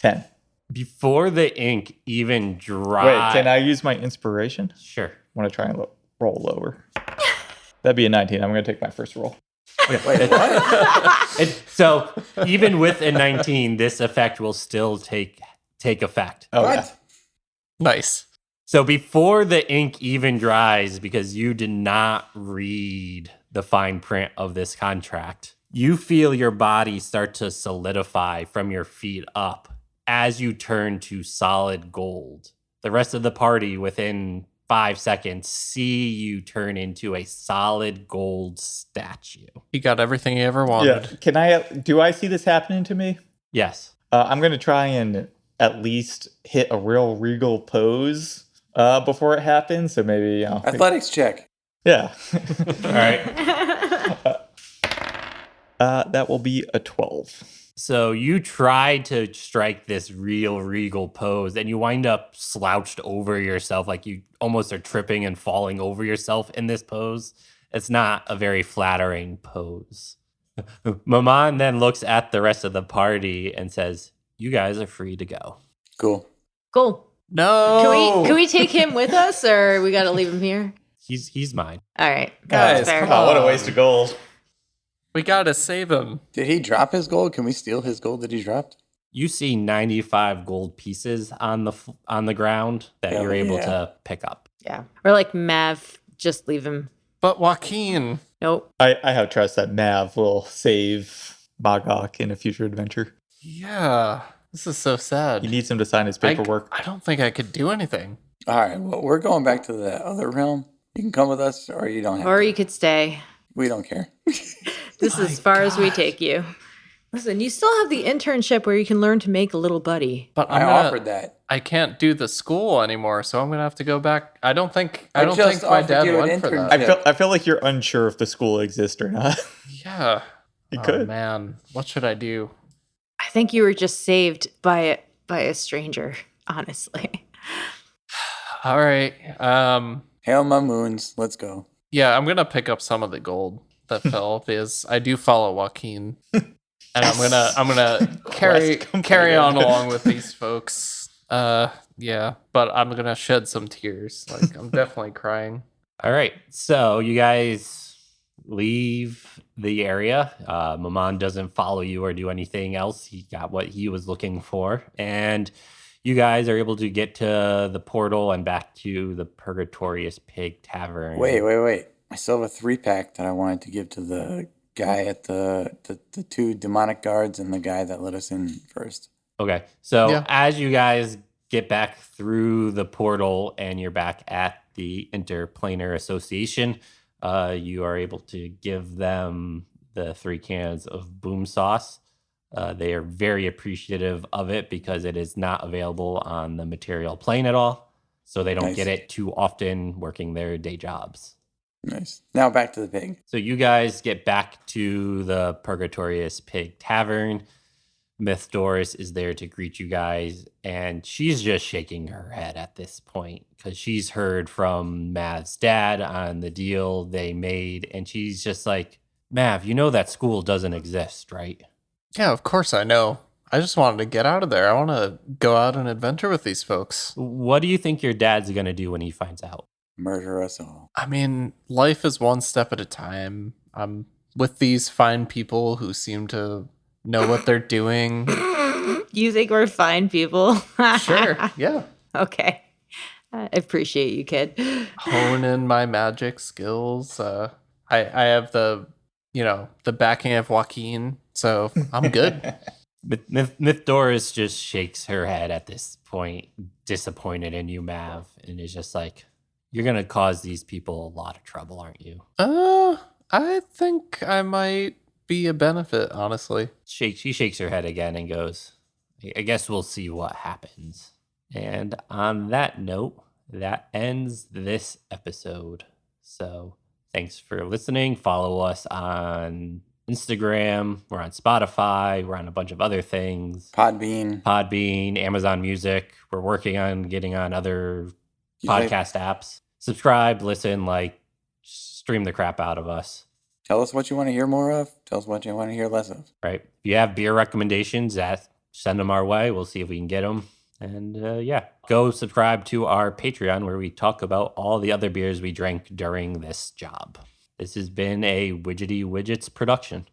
S5: 10.
S1: Before the ink even dries.
S5: Wait, can I use my inspiration?
S1: Sure.
S5: I want to try and roll lower. That'd be a 19. I'm going to take my first roll.
S2: Wait, what?
S1: So even with a 19, this effect will still take effect.
S5: Oh,
S2: What?
S5: yeah.
S4: Nice.
S1: So before the ink even dries, because you did not read the fine print of this contract, you feel your body start to solidify from your feet up as you turn to solid gold. The rest of the party, within 5 seconds, see you turn into a solid gold statue.
S4: He got everything he ever wanted.
S5: Yeah. Do I see this happening to me?
S1: Yes.
S5: I'm going to try and at least hit a real regal pose before it happens. So maybe,
S2: Athletics check.
S5: yeah.
S1: All right.
S5: That will be a 12.
S1: So you try to strike this real regal pose and you wind up slouched over yourself, like you almost are tripping and falling over yourself in this pose. It's not a very flattering pose. Maman then looks at the rest of the party and says, "You guys are free to go."
S2: Cool.
S3: Cool.
S4: No.
S3: Can we take him with us, or we got to leave him here?
S1: He's mine.
S3: All right.
S5: Guys,
S3: That's fair.
S5: come on, what a waste of gold.
S4: We gotta save him.
S2: Did he drop his gold? Can we steal his gold that he dropped?
S1: You see 95 gold pieces on the ground that
S2: Hell
S1: you're able
S2: yeah.
S1: to pick up.
S3: Yeah. Or like Mav, just leave him.
S4: But Joaquin.
S3: Nope.
S5: I have trust that Mav will save Magok in a future adventure.
S4: Yeah. This is so sad.
S5: He needs him to sign his paperwork.
S4: I don't think I could do anything.
S2: All right, well, we're going back to the other realm. You can come with us, or you don't have
S3: Or
S2: to.
S3: you could stay.
S2: We don't care.
S3: This is as far as we take you. Listen, you still have the internship where you can learn to make a little buddy.
S4: But
S2: I offered that.
S4: I can't do the school anymore, so I'm gonna have to go back. I don't think
S2: I
S4: my
S2: just offered
S4: dad
S2: you an
S4: went for that.
S2: internship.
S5: I feel like you're unsure if the school exists or not.
S4: Yeah.
S5: You
S4: Oh
S5: could.
S4: man, what should I do?
S3: I think you were just saved by a stranger, honestly.
S4: All right.
S2: Hail my moons. Let's go.
S4: Yeah, I'm gonna pick up some of the gold that fell because I do follow Joaquin, and I'm gonna carry
S5: completed.
S4: on along with these folks. Yeah, but I'm gonna shed some tears. Like I'm definitely crying.
S1: All right. So you guys leave the area. Maman doesn't follow you or do anything else. He got what he was looking for. And you guys are able to get to the portal and back to the Purgatorious Pig Tavern.
S2: Wait. I still have a 3-pack that I wanted to give to the guy at the 2 demonic guards and the guy that let us in first.
S1: Okay. So
S4: Yeah.
S1: as you guys get back through the portal and you're back at the Interplanar Association, you are able to give them the 3 cans of boom sauce. They are very appreciative of it because it is not available on the material plane at all. So they don't
S2: Nice.
S1: get it too often working their day jobs.
S2: Nice. Now back to the pig.
S1: So you guys get back to the Purgatorious Pig Tavern. Myth Doris is there to greet you guys, and she's just shaking her head at this point because she's heard from Mav's dad on the deal they made, and she's just like, Mav, you know that school doesn't exist, right?
S4: Yeah, of course I know. I just wanted to get out of there. I want to go out and adventure with these folks.
S1: What do you think your dad's going to do when he finds out?
S2: Murder us all.
S4: I mean, life is one step at a time. I'm with these fine people who seem to know what they're doing.
S3: You think we're fine people?
S4: Sure, yeah.
S3: Okay. I appreciate you, kid.
S4: Hone in my magic skills. I have the backing of Joaquin, so I'm good.
S1: Myth Doris just shakes her head at this point, disappointed in you, Mav, and is just like, you're going to cause these people a lot of trouble, aren't you?
S4: I think I might be a benefit, honestly.
S1: She shakes her head again and goes, I guess we'll see what happens. And on that note, that ends this episode. So thanks for listening. Follow us on Instagram. We're on Spotify. We're on a bunch of other things. Podbean, Amazon Music. We're working on getting on other podcast apps. Subscribe, listen, stream the crap out of us.
S2: Tell us what you want to hear more of. Tell us what you want to hear less of.
S1: Right. If you have beer recommendations, send them our way. We'll see if we can get them. And go subscribe to our Patreon where we talk about all the other beers we drank during this job. This has been a Widgety Widgets production.